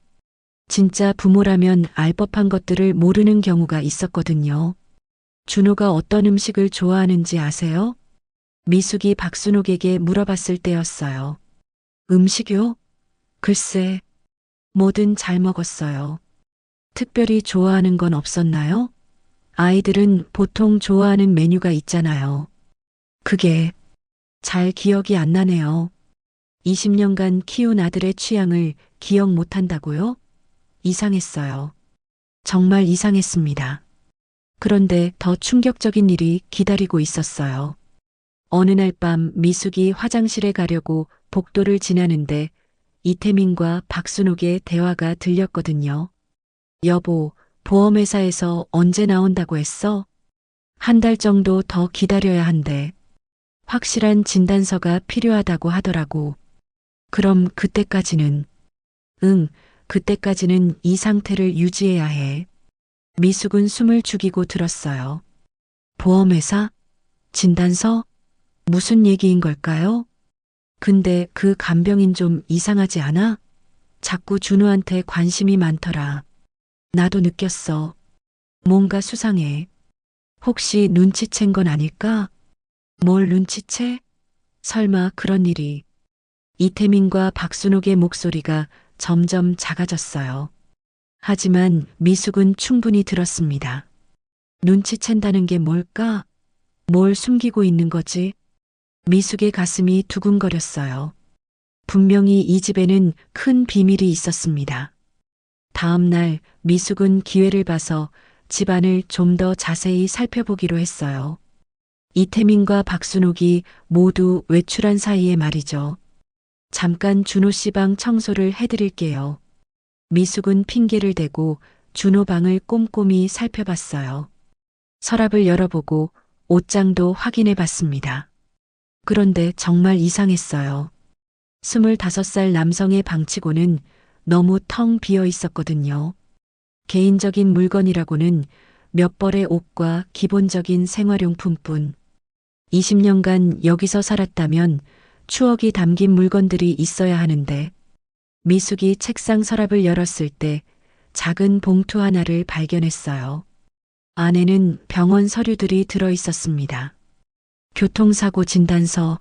진짜 부모라면 알 법한 것들을 모르는 경우가 있었거든요. 준호가 어떤 음식을 좋아하는지 아세요? 미숙이 박순옥에게 물어봤을 때였어요. 음식요? 글쎄, 뭐든 잘 먹었어요. 특별히 좋아하는 건 없었나요? 아이들은 보통 좋아하는 메뉴가 있잖아요. 그게 잘 기억이 안 나네요. 20년간 키운 아들의 취향을 기억 못 한다고요? 이상했어요. 정말 이상했습니다. 그런데 더 충격적인 일이 기다리고 있었어요. 어느 날 밤 미숙이 화장실에 가려고 복도를 지나는데 이태민과 박순옥의 대화가 들렸거든요. 여보, 보험회사에서 언제 나온다고 했어? 한 달 정도 더 기다려야 한대. 확실한 진단서가 필요하다고 하더라고. 그럼 그때까지는? 응, 그때까지는 이 상태를 유지해야 해. 미숙은 숨을 죽이고 들었어요. 보험회사? 진단서? 무슨 얘기인 걸까요? 근데 그 간병인 좀 이상하지 않아? 자꾸 준호한테 관심이 많더라. 나도 느꼈어. 뭔가 수상해. 혹시 눈치챈 건 아닐까? 뭘 눈치채? 설마 그런 일이. 이태민과 박순옥의 목소리가 점점 작아졌어요. 하지만 미숙은 충분히 들었습니다. 눈치챈다는 게 뭘까? 뭘 숨기고 있는 거지? 미숙의 가슴이 두근거렸어요. 분명히 이 집에는 큰 비밀이 있었습니다. 다음 날 미숙은 기회를 봐서 집안을 좀 더 자세히 살펴보기로 했어요. 이태민과 박순옥이 모두 외출한 사이에 말이죠. 잠깐 준호 씨 방 청소를 해드릴게요. 미숙은 핑계를 대고 준호 방을 꼼꼼히 살펴봤어요. 서랍을 열어보고 옷장도 확인해 봤습니다. 그런데 정말 이상했어요. 25살 남성의 방치고는 너무 텅 비어 있었거든요. 개인적인 물건이라고는 몇 벌의 옷과 기본적인 생활용품뿐. 20년간 여기서 살았다면 추억이 담긴 물건들이 있어야 하는데 미숙이 책상 서랍을 열었을 때 작은 봉투 하나를 발견했어요. 안에는 병원 서류들이 들어 있었습니다. 교통사고 진단서,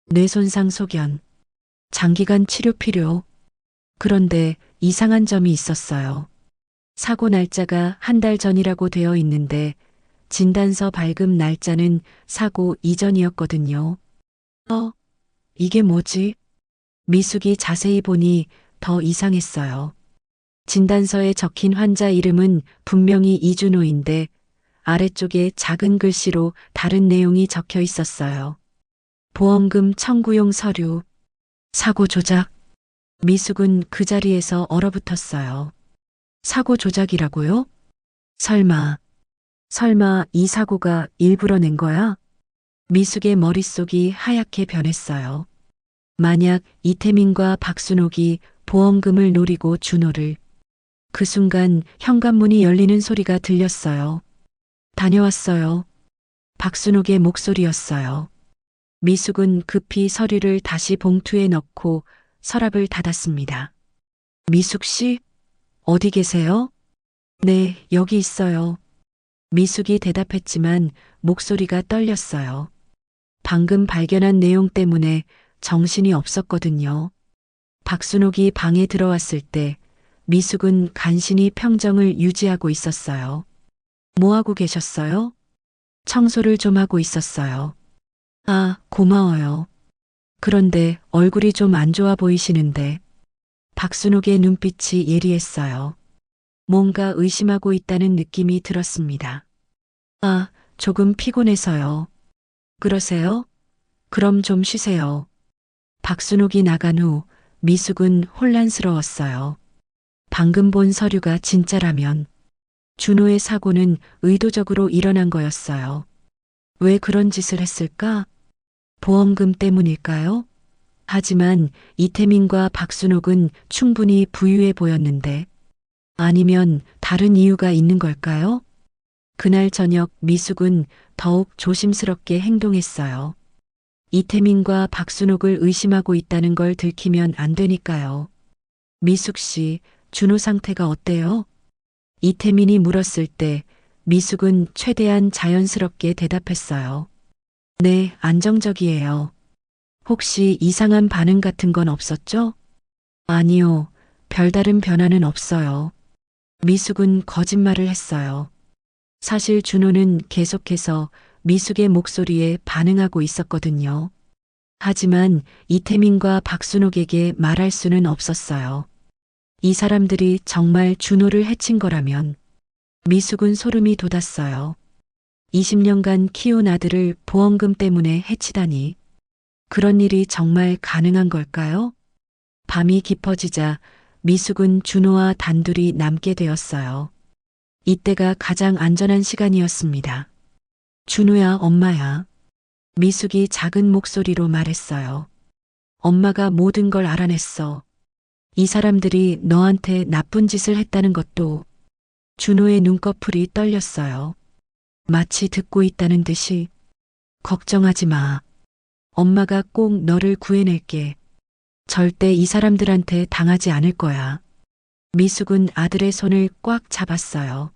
뇌손상 소견, 장기간 치료 필요. 그런데 이상한 점이 있었어요. 사고 날짜가 한 달 전이라고 되어 있는데 진단서 발급 날짜는 사고 이전이었거든요. 이게 뭐지? 미숙이 자세히 보니 더 이상했어요. 진단서에 적힌 환자 이름은 분명히 이준호인데 아래쪽에 작은 글씨로 다른 내용이 적혀 있었어요. 보험금 청구용 서류, 사고 조작. 미숙은 그 자리에서 얼어붙었어요. 사고 조작이라고요? 설마 이 사고가 일부러 낸 거야? 미숙의 머릿속이 하얗게 변했어요. 만약 이태민과 박순옥이 보험금을 노리고 준호를. 그 순간 현관문이 열리는 소리가 들렸어요. 다녀왔어요. 박순옥의 목소리였어요. 미숙은 급히 서류를 다시 봉투에 넣고 서랍을 닫았습니다. 미숙 씨, 어디 계세요? 네, 여기 있어요. 미숙이 대답했지만 목소리가 떨렸어요. 방금 발견한 내용 때문에 정신이 없었거든요. 박순옥이 방에 들어왔을 때 미숙은 간신히 평정을 유지하고 있었어요. 뭐 하고 계셨어요? 청소를 좀 하고 있었어요. 아, 고마워요. 그런데 얼굴이 좀 안 좋아 보이시는데. 박순옥의 눈빛이 예리했어요. 뭔가 의심하고 있다는 느낌이 들었습니다. 아, 조금 피곤해서요. 그러세요? 그럼 좀 쉬세요. 박순옥이 나간 후 미숙은 혼란스러웠어요. 방금 본 서류가 진짜라면 준호의 사고는 의도적으로 일어난 거였어요. 왜 그런 짓을 했을까? 보험금 때문일까요? 하지만 이태민과 박순옥은 충분히 부유해 보였는데 아니면 다른 이유가 있는 걸까요? 그날 저녁 미숙은 더욱 조심스럽게 행동했어요. 이태민과 박순옥을 의심하고 있다는 걸 들키면 안 되니까요. 미숙 씨, 준호 상태가 어때요? 이태민이 물었을 때 미숙은 최대한 자연스럽게 대답했어요. 네, 안정적이에요. 혹시 이상한 반응 같은 건 없었죠? 아니요, 별다른 변화는 없어요. 미숙은 거짓말을 했어요. 사실 준호는 계속해서 미숙의 목소리에 반응하고 있었거든요. 하지만 이태민과 박순옥에게 말할 수는 없었어요. 이 사람들이 정말 준호를 해친 거라면 미숙은 소름이 돋았어요. 20년간 키운 아들을 보험금 때문에 해치다니. 그런 일이 정말 가능한 걸까요? 밤이 깊어지자 미숙은 준호와 단둘이 남게 되었어요. 이때가 가장 안전한 시간이었습니다. 준호야, 엄마야. 미숙이 작은 목소리로 말했어요. 엄마가 모든 걸 알아냈어. 이 사람들이 너한테 나쁜 짓을 했다는 것도. 준호의 눈꺼풀이 떨렸어요. 마치 듣고 있다는 듯이. 걱정하지 마. 엄마가 꼭 너를 구해낼게. 절대 이 사람들한테 당하지 않을 거야. 미숙은 아들의 손을 꽉 잡았어요.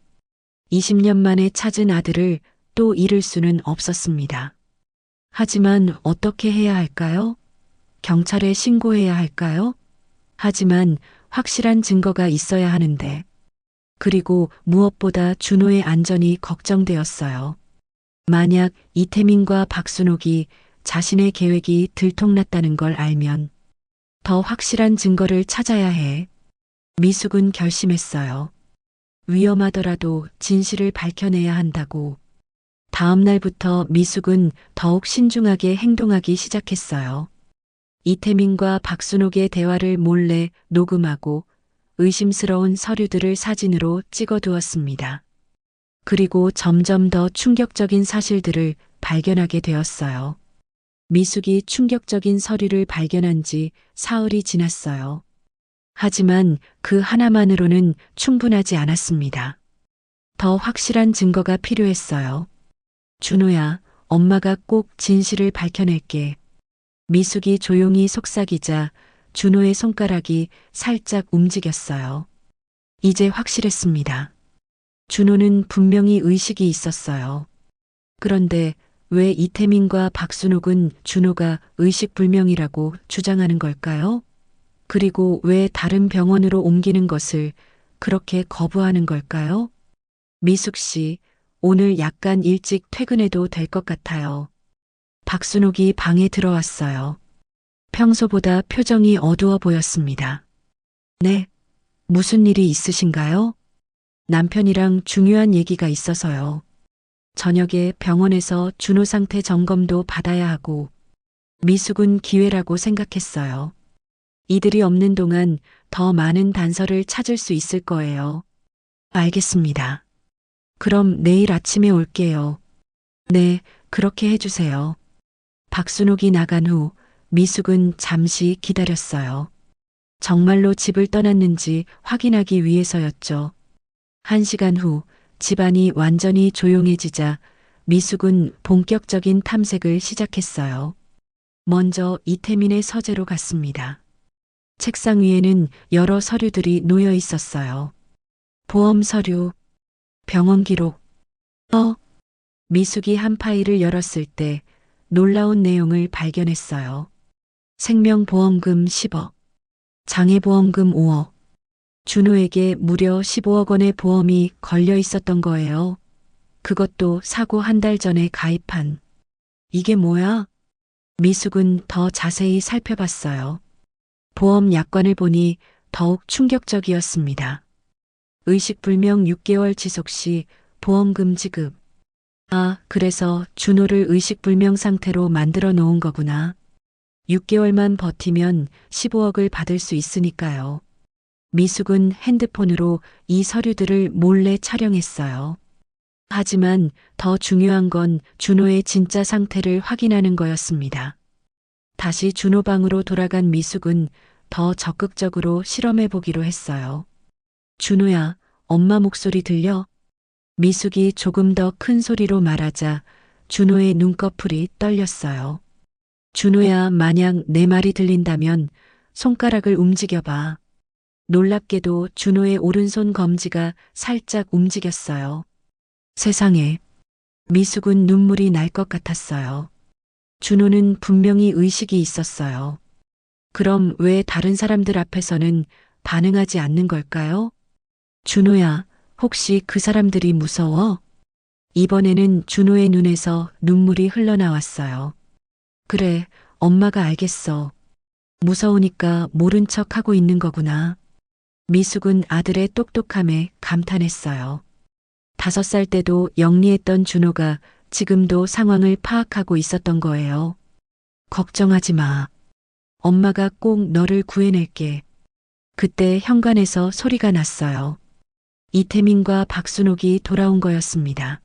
20년 만에 찾은 아들을 또 잃을 수는 없었습니다. 하지만 어떻게 해야 할까요? 경찰에 신고해야 할까요? 하지만 확실한 증거가 있어야 하는데. 그리고 무엇보다 준호의 안전이 걱정되었어요. 만약 이태민과 박순옥이 자신의 계획이 들통났다는 걸 알면 더 확실한 증거를 찾아야 해. 미숙은 결심했어요. 위험하더라도 진실을 밝혀내야 한다고. 다음 날부터 미숙은 더욱 신중하게 행동하기 시작했어요. 이태민과 박순옥의 대화를 몰래 녹음하고 의심스러운 서류들을 사진으로 찍어두었습니다. 그리고 점점 더 충격적인 사실들을 발견하게 되었어요. 미숙이 충격적인 서류를 발견한 지 사흘이 지났어요. 하지만 그 하나만으로는 충분하지 않았습니다. 더 확실한 증거가 필요했어요. 준호야, 엄마가 꼭 진실을 밝혀낼게. 미숙이 조용히 속삭이자 준호의 손가락이 살짝 움직였어요. 이제 확실했습니다. 준호는 분명히 의식이 있었어요. 그런데 왜 이태민과 박순옥은 준호가 의식불명이라고 주장하는 걸까요? 그리고 왜 다른 병원으로 옮기는 것을 그렇게 거부하는 걸까요? 미숙 씨, 오늘 약간 일찍 퇴근해도 될 것 같아요. 박순옥이 방에 들어왔어요. 평소보다 표정이 어두워 보였습니다. 네, 무슨 일이 있으신가요? 남편이랑 중요한 얘기가 있어서요. 저녁에 병원에서 준호 상태 점검도 받아야 하고 미숙은 기회라고 생각했어요. 이들이 없는 동안 더 많은 단서를 찾을 수 있을 거예요. 알겠습니다. 그럼 내일 아침에 올게요. 네, 그렇게 해주세요. 박순옥이 나간 후 미숙은 잠시 기다렸어요. 정말로 집을 떠났는지 확인하기 위해서였죠. 1시간 후 집안이 완전히 조용해지자 미숙은 본격적인 탐색을 시작했어요. 먼저 이태민의 서재로 갔습니다. 책상 위에는 여러 서류들이 놓여 있었어요. 보험 서류, 병원 기록. 미숙이 한 파일을 열었을 때 놀라운 내용을 발견했어요. 생명보험금 10억, 장애보험금 5억, 준호에게 무려 15억 원의 보험이 걸려 있었던 거예요. 그것도 사고 한 달 전에 가입한. 이게 뭐야? 미숙은 더 자세히 살펴봤어요. 보험 약관을 보니 더욱 충격적이었습니다. 의식불명 6개월 지속 시 보험금 지급. 아, 그래서 준호를 의식불명 상태로 만들어 놓은 거구나. 6개월만 버티면 15억을 받을 수 있으니까요. 미숙은 핸드폰으로 이 서류들을 몰래 촬영했어요. 하지만 더 중요한 건 준호의 진짜 상태를 확인하는 거였습니다. 다시 준호 방으로 돌아간 미숙은 더 적극적으로 실험해 보기로 했어요. 준호야, 엄마 목소리 들려? 미숙이 조금 더 큰 소리로 말하자 준호의 눈꺼풀이 떨렸어요. 준호야, 만약 내 말이 들린다면 손가락을 움직여봐. 놀랍게도 준호의 오른손 검지가 살짝 움직였어요. 세상에. 미숙은 눈물이 날 것 같았어요. 준호는 분명히 의식이 있었어요. 그럼 왜 다른 사람들 앞에서는 반응하지 않는 걸까요? 준호야, 혹시 그 사람들이 무서워? 이번에는 준호의 눈에서 눈물이 흘러나왔어요. 그래, 엄마가 알겠어. 무서우니까 모른 척 하고 있는 거구나. 미숙은 아들의 똑똑함에 감탄했어요. 5살 때도 영리했던 준호가 지금도 상황을 파악하고 있었던 거예요. 걱정하지 마. 엄마가 꼭 너를 구해낼게. 그때 현관에서 소리가 났어요. 이태민과 박순옥이 돌아온 거였습니다.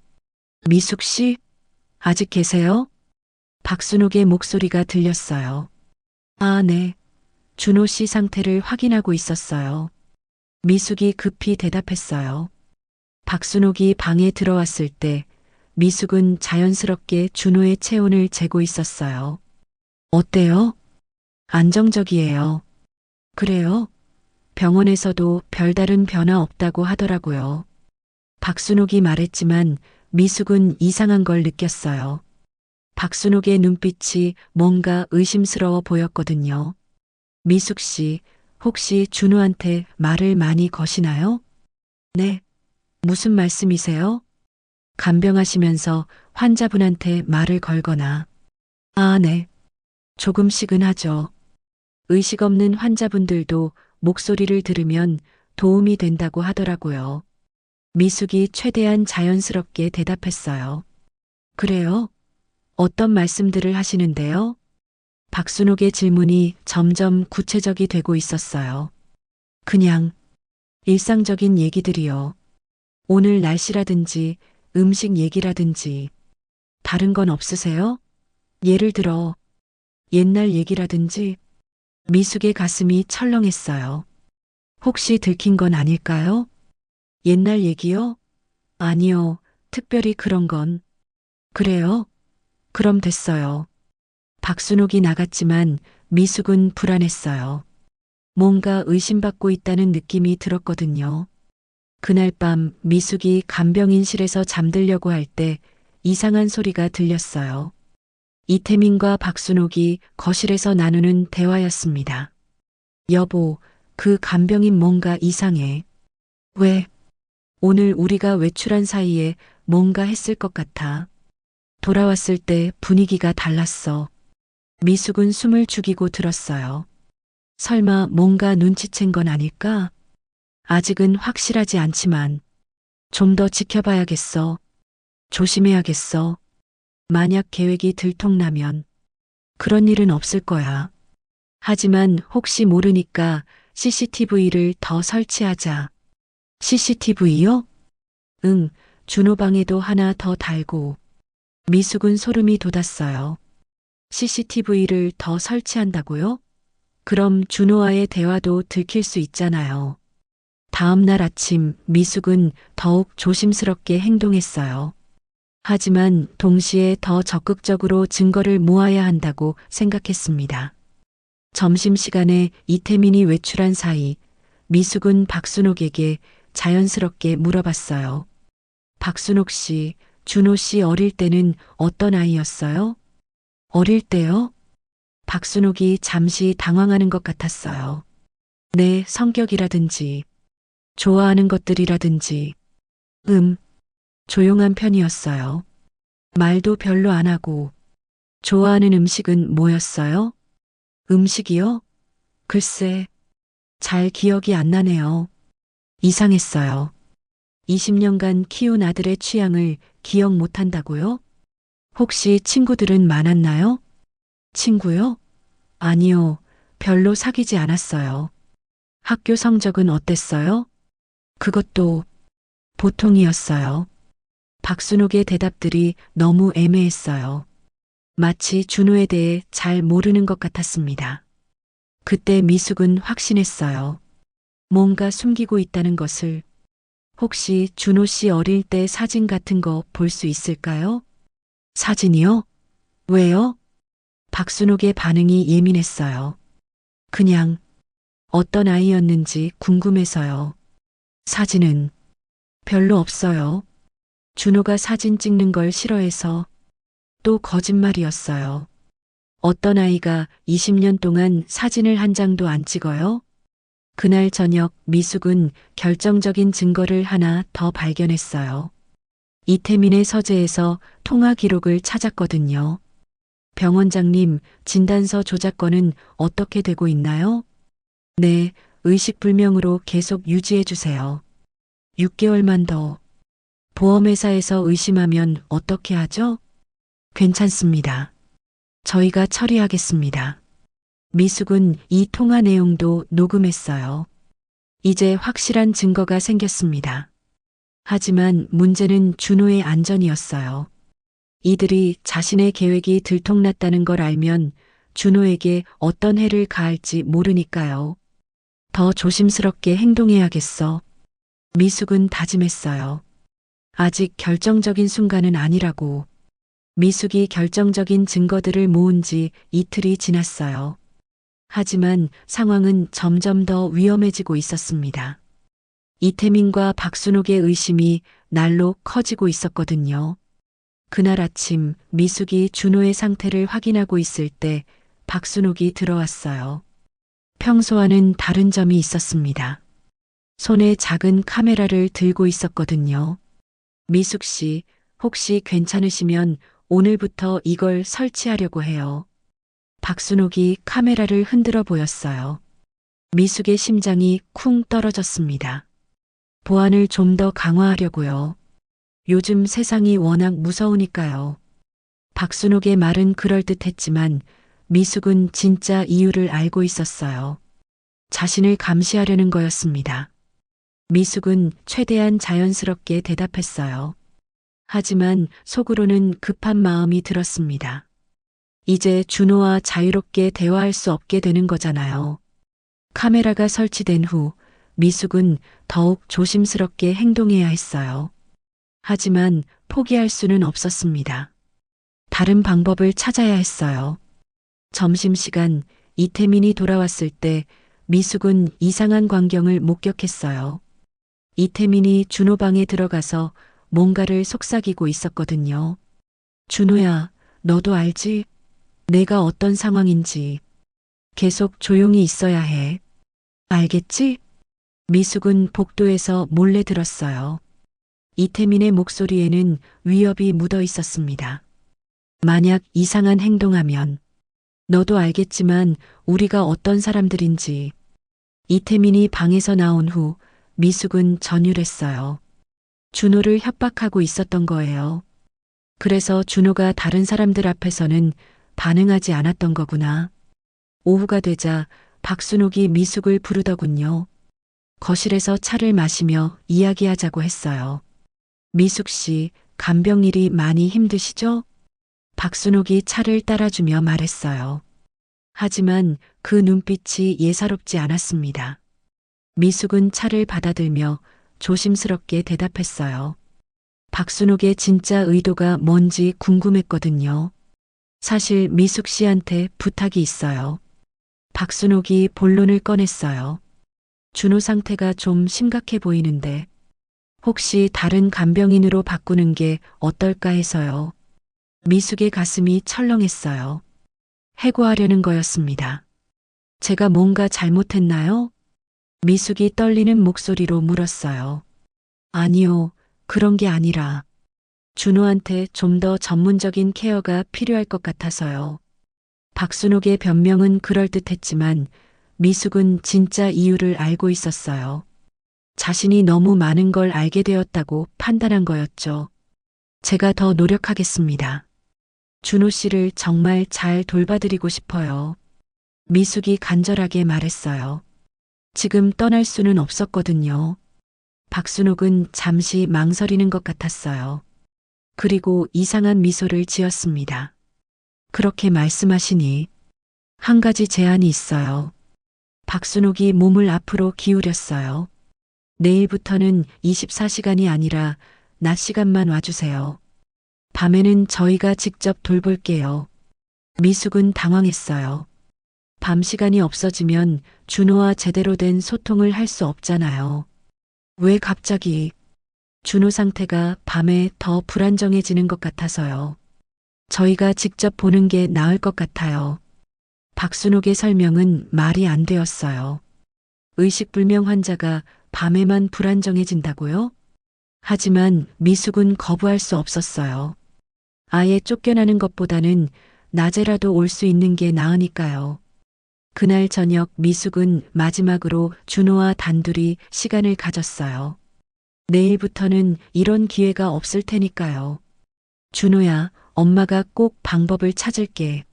미숙 씨, 아직 계세요? 박순옥의 목소리가 들렸어요. 아, 네. 준호 씨 상태를 확인하고 있었어요. 미숙이 급히 대답했어요. 박순옥이 방에 들어왔을 때 미숙은 자연스럽게 준호의 체온을 재고 있었어요. 어때요? 안정적이에요. 그래요? 병원에서도 별다른 변화 없다고 하더라고요. 박순옥이 말했지만 미숙은 이상한 걸 느꼈어요. 박순옥의 눈빛이 뭔가 의심스러워 보였거든요. 미숙 씨, 혹시 준호한테 말을 많이 거시나요? 네. 무슨 말씀이세요? 간병하시면서 환자분한테 말을 걸거나. 아, 네. 조금씩은 하죠. 의식 없는 환자분들도 목소리를 들으면 도움이 된다고 하더라고요. 미숙이 최대한 자연스럽게 대답했어요. 그래요? 어떤 말씀들을 하시는데요? 박순옥의 질문이 점점 구체적이 되고 있었어요. 그냥 일상적인 얘기들이요. 오늘 날씨라든지 음식 얘기라든지 다른 건 없으세요? 예를 들어 옛날 얘기라든지. 미숙의 가슴이 철렁했어요. 혹시 들킨 건 아닐까요? 옛날 얘기요? 아니요. 특별히 그런 건. 그래요? 그럼 됐어요. 박순옥이 나갔지만 미숙은 불안했어요. 뭔가 의심받고 있다는 느낌이 들었거든요. 그날 밤 미숙이 간병인실에서 잠들려고 할 때 이상한 소리가 들렸어요. 이태민과 박순옥이 거실에서 나누는 대화였습니다. 여보, 그 간병인 뭔가 이상해. 왜? 오늘 우리가 외출한 사이에 뭔가 했을 것 같아. 돌아왔을 때 분위기가 달랐어. 미숙은 숨을 죽이고 들었어요. 설마 뭔가 눈치챈 건 아닐까? 아직은 확실하지 않지만 좀 더 지켜봐야겠어. 조심해야겠어. 만약 계획이 들통나면 그런 일은 없을 거야. 하지만 혹시 모르니까 CCTV를 더 설치하자. CCTV요? 응, 준호 방에도 하나 더 달고. 미숙은 소름이 돋았어요. CCTV를 더 설치한다고요? 그럼 준호와의 대화도 들킬 수 있잖아요. 다음 날 아침 미숙은 더욱 조심스럽게 행동했어요. 하지만 동시에 더 적극적으로 증거를 모아야 한다고 생각했습니다. 점심시간에 이태민이 외출한 사이 미숙은 박순옥에게 자연스럽게 물어봤어요. 박순옥 씨, 준호 씨 어릴 때는 어떤 아이였어요? 어릴 때요? 박순옥이 잠시 당황하는 것 같았어요. 내 성격이라든지, 좋아하는 것들이라든지, 조용한 편이었어요. 말도 별로 안 하고, 좋아하는 음식은 뭐였어요? 음식이요? 글쎄, 잘 기억이 안 나네요. 이상했어요. 20년간 키운 아들의 취향을 기억 못 한다고요? 혹시 친구들은 많았나요? 친구요? 아니요. 별로 사귀지 않았어요. 학교 성적은 어땠어요? 그것도 보통이었어요. 박순옥의 대답들이 너무 애매했어요. 마치 준호에 대해 잘 모르는 것 같았습니다. 그때 미숙은 확신했어요. 뭔가 숨기고 있다는 것을. 혹시 준호 씨 어릴 때 사진 같은 거 볼 수 있을까요? 사진이요? 왜요? 박순옥의 반응이 예민했어요. 그냥 어떤 아이였는지 궁금해서요. 사진은 별로 없어요. 준호가 사진 찍는 걸 싫어해서. 또 거짓말이었어요. 어떤 아이가 20년 동안 사진을 한 장도 안 찍어요? 그날 저녁 미숙은 결정적인 증거를 하나 더 발견했어요. 이태민의 서재에서 통화 기록을 찾았거든요. 병원장님, 진단서 조작건은 어떻게 되고 있나요? 네, 의식불명으로 계속 유지해 주세요. 6개월만 더. 보험회사에서 의심하면 어떻게 하죠? 괜찮습니다. 저희가 처리하겠습니다. 미숙은 이 통화 내용도 녹음했어요. 이제 확실한 증거가 생겼습니다. 하지만 문제는 준호의 안전이었어요. 이들이 자신의 계획이 들통났다는 걸 알면 준호에게 어떤 해를 가할지 모르니까요. 더 조심스럽게 행동해야겠어. 미숙은 다짐했어요. 아직 결정적인 순간은 아니라고. 미숙이 결정적인 증거들을 모은 지 이틀이 지났어요. 하지만 상황은 점점 더 위험해지고 있었습니다. 이태민과 박순옥의 의심이 날로 커지고 있었거든요. 그날 아침 미숙이 준호의 상태를 확인하고 있을 때 박순옥이 들어왔어요. 평소와는 다른 점이 있었습니다. 손에 작은 카메라를 들고 있었거든요. 미숙 씨, 혹시 괜찮으시면 오늘부터 이걸 설치하려고 해요. 박순옥이 카메라를 흔들어 보였어요. 미숙의 심장이 쿵 떨어졌습니다. 보안을 좀 더 강화하려고요. 요즘 세상이 워낙 무서우니까요. 박순옥의 말은 그럴듯했지만 미숙은 진짜 이유를 알고 있었어요. 자신을 감시하려는 거였습니다. 미숙은 최대한 자연스럽게 대답했어요. 하지만 속으로는 급한 마음이 들었습니다. 이제 준호와 자유롭게 대화할 수 없게 되는 거잖아요. 카메라가 설치된 후 미숙은 더욱 조심스럽게 행동해야 했어요. 하지만 포기할 수는 없었습니다. 다른 방법을 찾아야 했어요. 점심시간 이태민이 돌아왔을 때 미숙은 이상한 광경을 목격했어요. 이태민이 준호 방에 들어가서 뭔가를 속삭이고 있었거든요. 준호야, 너도 알지? 내가 어떤 상황인지. 계속 조용히 있어야 해. 알겠지? 미숙은 복도에서 몰래 들었어요. 이태민의 목소리에는 위협이 묻어 있었습니다. 만약 이상한 행동하면 너도 알겠지만 우리가 어떤 사람들인지. 이태민이 방에서 나온 후 미숙은 전율했어요. 준호를 협박하고 있었던 거예요. 그래서 준호가 다른 사람들 앞에서는 반응하지 않았던 거구나. 오후가 되자 박순옥이 미숙을 부르더군요. 거실에서 차를 마시며 이야기하자고 했어요. 미숙 씨, 간병일이 많이 힘드시죠? 박순옥이 차를 따라주며 말했어요. 하지만 그 눈빛이 예사롭지 않았습니다. 미숙은 차를 받아들며 조심스럽게 대답했어요. 박순옥의 진짜 의도가 뭔지 궁금했거든요. 사실 미숙 씨한테 부탁이 있어요. 박순옥이 본론을 꺼냈어요. 준호 상태가 좀 심각해 보이는데 혹시 다른 간병인으로 바꾸는 게 어떨까 해서요. 미숙의 가슴이 철렁했어요. 해고하려는 거였습니다. 제가 뭔가 잘못했나요? 미숙이 떨리는 목소리로 물었어요. 아니요, 그런 게 아니라 준호한테 좀 더 전문적인 케어가 필요할 것 같아서요. 박순옥의 변명은 그럴듯했지만 미숙은 진짜 이유를 알고 있었어요. 자신이 너무 많은 걸 알게 되었다고 판단한 거였죠. 제가 더 노력하겠습니다. 준호 씨를 정말 잘 돌봐드리고 싶어요. 미숙이 간절하게 말했어요. 지금 떠날 수는 없었거든요. 박순옥은 잠시 망설이는 것 같았어요. 그리고 이상한 미소를 지었습니다. 그렇게 말씀하시니 한 가지 제안이 있어요. 박순옥이 몸을 앞으로 기울였어요. 내일부터는 24시간이 아니라 낮 시간만 와주세요. 밤에는 저희가 직접 돌볼게요. 미숙은 당황했어요. 밤 시간이 없어지면 준호와 제대로 된 소통을 할 수 없잖아요. 왜 갑자기? 준호 상태가 밤에 더 불안정해지는 것 같아서요. 저희가 직접 보는 게 나을 것 같아요. 박순옥의 설명은 말이 안 되었어요. 의식불명 환자가 밤에만 불안정해진다고요? 하지만 미숙은 거부할 수 없었어요. 아예 쫓겨나는 것보다는 낮에라도 올 수 있는 게 나으니까요. 그날 저녁 미숙은 마지막으로 준호와 단둘이 시간을 가졌어요. 내일부터는 이런 기회가 없을 테니까요. 준호야, 엄마가 꼭 방법을 찾을게.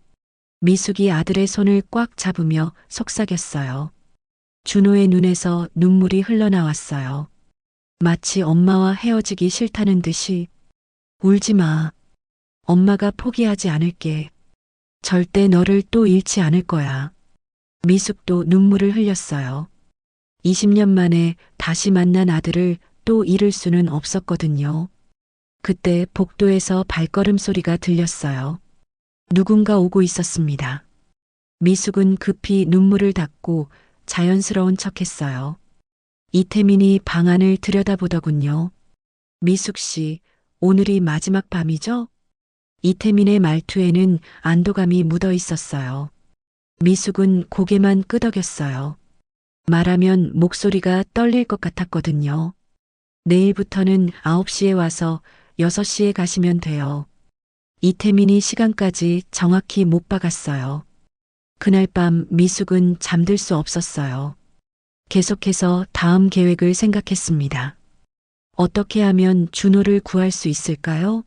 미숙이 아들의 손을 꽉 잡으며 속삭였어요. 준호의 눈에서 눈물이 흘러나왔어요. 마치 엄마와 헤어지기 싫다는 듯이. 울지 마. 엄마가 포기하지 않을게. 절대 너를 또 잃지 않을 거야. 미숙도 눈물을 흘렸어요. 20년 만에 다시 만난 아들을 또 잃을 수는 없었거든요. 그때 복도에서 발걸음 소리가 들렸어요. 누군가 오고 있었습니다. 미숙은 급히 눈물을 닦고 자연스러운 척했어요. 이태민이 방 안을 들여다보더군요. 미숙 씨, 오늘이 마지막 밤이죠? 이태민의 말투에는 안도감이 묻어 있었어요. 미숙은 고개만 끄덕였어요. 말하면 목소리가 떨릴 것 같았거든요. 내일부터는 9시에 와서 6시에 가시면 돼요. 이태민이 시간까지 정확히 못 박았어요. 그날 밤 미숙은 잠들 수 없었어요. 계속해서 다음 계획을 생각했습니다. 어떻게 하면 준호를 구할 수 있을까요?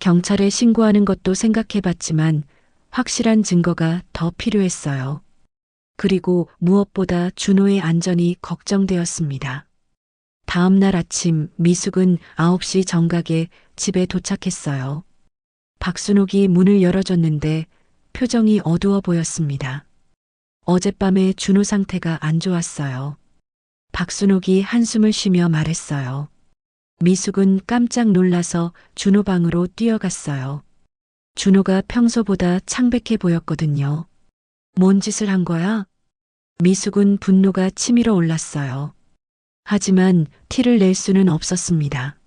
경찰에 신고하는 것도 생각해봤지만 확실한 증거가 더 필요했어요. 그리고 무엇보다 준호의 안전이 걱정되었습니다. 다음 날 아침 미숙은 9시 정각에 집에 도착했어요. 박순옥이 문을 열어줬는데 표정이 어두워 보였습니다. 어젯밤에 준호 상태가 안 좋았어요. 박순옥이 한숨을 쉬며 말했어요. 미숙은 깜짝 놀라서 준호 방으로 뛰어갔어요. 준호가 평소보다 창백해 보였거든요. 뭔 짓을 한 거야? 미숙은 분노가 치밀어 올랐어요. 하지만 티를 낼 수는 없었습니다.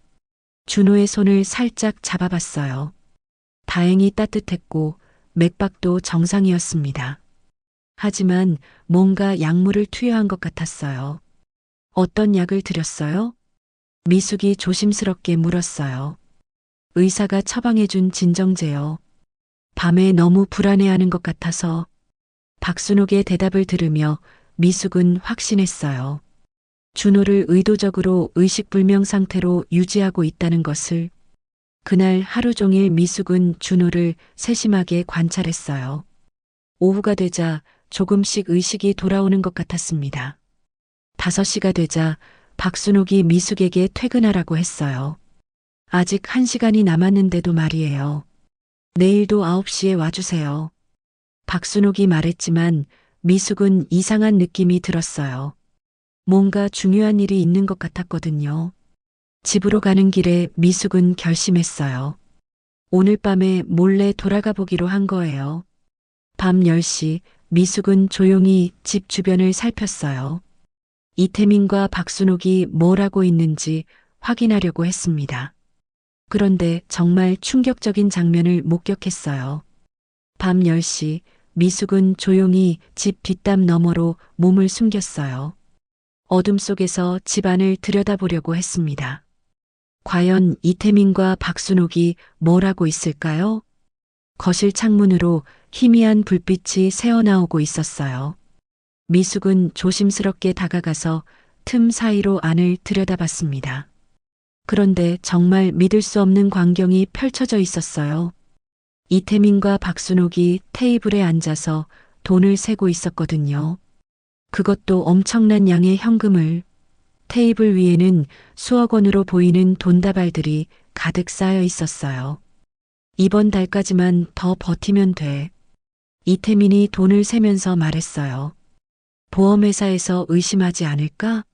준호의 손을 살짝 잡아봤어요. 다행히 따뜻했고 맥박도 정상이었습니다. 하지만 뭔가 약물을 투여한 것 같았어요. 어떤 약을 드렸어요? 미숙이 조심스럽게 물었어요. 의사가 처방해준 진정제요. 밤에 너무 불안해하는 것 같아서. 박순옥의 대답을 들으며 미숙은 확신했어요. 준호를 의도적으로 의식불명 상태로 유지하고 있다는 것을. 그날 하루 종일 미숙은 준호를 세심하게 관찰했어요. 오후가 되자 조금씩 의식이 돌아오는 것 같았습니다. 5시가 되자 박순옥이 미숙에게 퇴근하라고 했어요. 아직 1시간이 남았는데도 말이에요. 내일도 9시에 와주세요. 박순옥이 말했지만 미숙은 이상한 느낌이 들었어요. 뭔가 중요한 일이 있는 것 같았거든요. 집으로 가는 길에 미숙은 결심했어요. 오늘 밤에 몰래 돌아가 보기로 한 거예요. 밤 10시 미숙은 조용히 집 주변을 살폈어요. 이태민과 박순옥이 뭘 하고 있는지 확인하려고 했습니다. 그런데 정말 충격적인 장면을 목격했어요. 밤 10시 미숙은 조용히 집 뒷담 너머로 몸을 숨겼어요. 어둠 속에서 집 안을 들여다보려고 했습니다. 과연 이태민과 박순옥이 뭘 하고 있을까요? 거실 창문으로 희미한 불빛이 새어나오고 있었어요. 미숙은 조심스럽게 다가가서 틈 사이로 안을 들여다봤습니다. 그런데 정말 믿을 수 없는 광경이 펼쳐져 있었어요. 이태민과 박순옥이 테이블에 앉아서 돈을 세고 있었거든요. 그것도 엄청난 양의 현금을. 테이블 위에는 수억 원으로 보이는 돈다발들이 가득 쌓여 있었어요. 이번 달까지만 더 버티면 돼. 이태민이 돈을 세면서 말했어요. 보험회사에서 의심하지 않을까?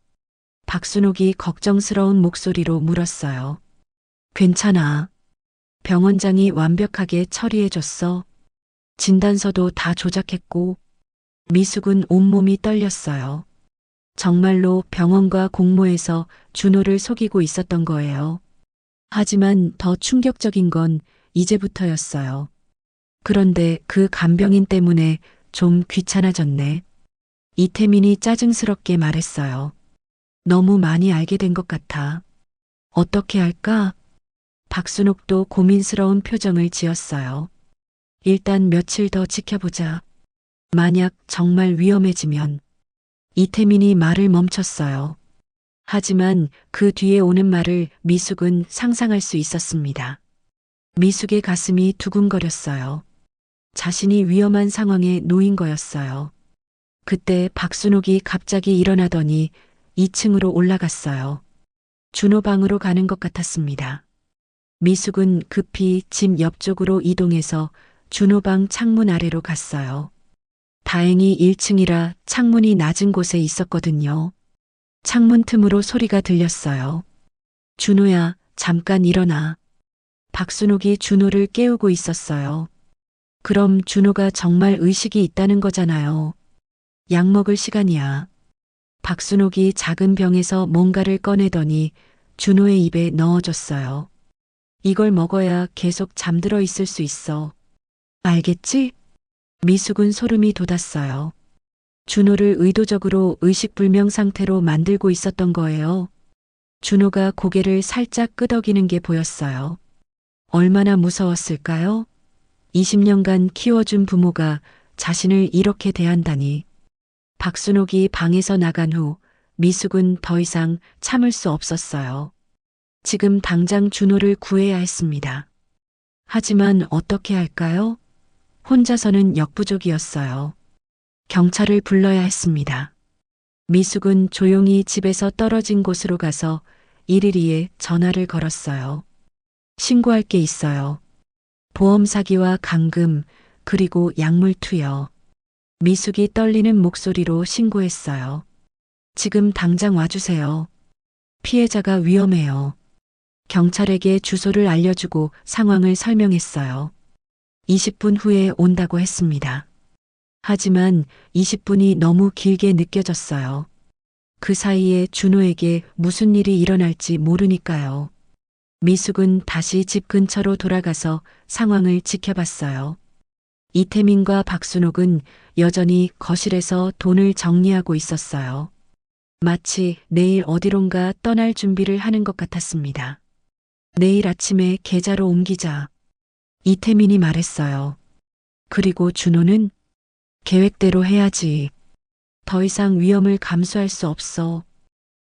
박순옥이 걱정스러운 목소리로 물었어요. 괜찮아. 병원장이 완벽하게 처리해줬어. 진단서도 다 조작했고. 미숙은 온몸이 떨렸어요. 정말로 병원과 공모해서 준호를 속이고 있었던 거예요. 하지만 더 충격적인 건 이제부터였어요. 그런데 그 간병인 때문에 좀 귀찮아졌네. 이태민이 짜증스럽게 말했어요. 너무 많이 알게 된 것 같아. 어떻게 할까? 박순옥도 고민스러운 표정을 지었어요. 일단 며칠 더 지켜보자. 만약 정말 위험해지면. 이태민이 말을 멈췄어요. 하지만 그 뒤에 오는 말을 미숙은 상상할 수 있었습니다. 미숙의 가슴이 두근거렸어요. 자신이 위험한 상황에 놓인 거였어요. 그때 박순옥이 갑자기 일어나더니 2층으로 올라갔어요. 준호 방으로 가는 것 같았습니다. 미숙은 급히 집 옆쪽으로 이동해서 준호 방 창문 아래로 갔어요. 다행히 1층이라 창문이 낮은 곳에 있었거든요. 창문 틈으로 소리가 들렸어요. 준호야, 잠깐 일어나. 박순옥이 준호를 깨우고 있었어요. 그럼 준호가 정말 의식이 있다는 거잖아요. 약 먹을 시간이야. 박순옥이 작은 병에서 뭔가를 꺼내더니 준호의 입에 넣어줬어요. 이걸 먹어야 계속 잠들어 있을 수 있어. 알겠지? 미숙은 소름이 돋았어요. 준호를 의도적으로 의식불명 상태로 만들고 있었던 거예요. 준호가 고개를 살짝 끄덕이는 게 보였어요. 얼마나 무서웠을까요? 20년간 키워준 부모가 자신을 이렇게 대한다니. 박순옥이 방에서 나간 후 미숙은 더 이상 참을 수 없었어요. 지금 당장 준호를 구해야 했습니다. 하지만 어떻게 할까요? 혼자서는 역부족이었어요. 경찰을 불러야 했습니다. 미숙은 조용히 집에서 떨어진 곳으로 가서 112에 전화를 걸었어요. 신고할 게 있어요. 보험 사기와 감금, 그리고 약물 투여. 미숙이 떨리는 목소리로 신고했어요. 지금 당장 와주세요. 피해자가 위험해요. 경찰에게 주소를 알려주고 상황을 설명했어요. 20분 후에 온다고 했습니다. 하지만 20분이 너무 길게 느껴졌어요. 그 사이에 준호에게 무슨 일이 일어날지 모르니까요. 미숙은 다시 집 근처로 돌아가서 상황을 지켜봤어요. 이태민과 박순옥은 여전히 거실에서 돈을 정리하고 있었어요. 마치 내일 어디론가 떠날 준비를 하는 것 같았습니다. 내일 아침에 계좌로 옮기자. 이태민이 말했어요. 그리고 준호는 계획대로 해야지. 더 이상 위험을 감수할 수 없어.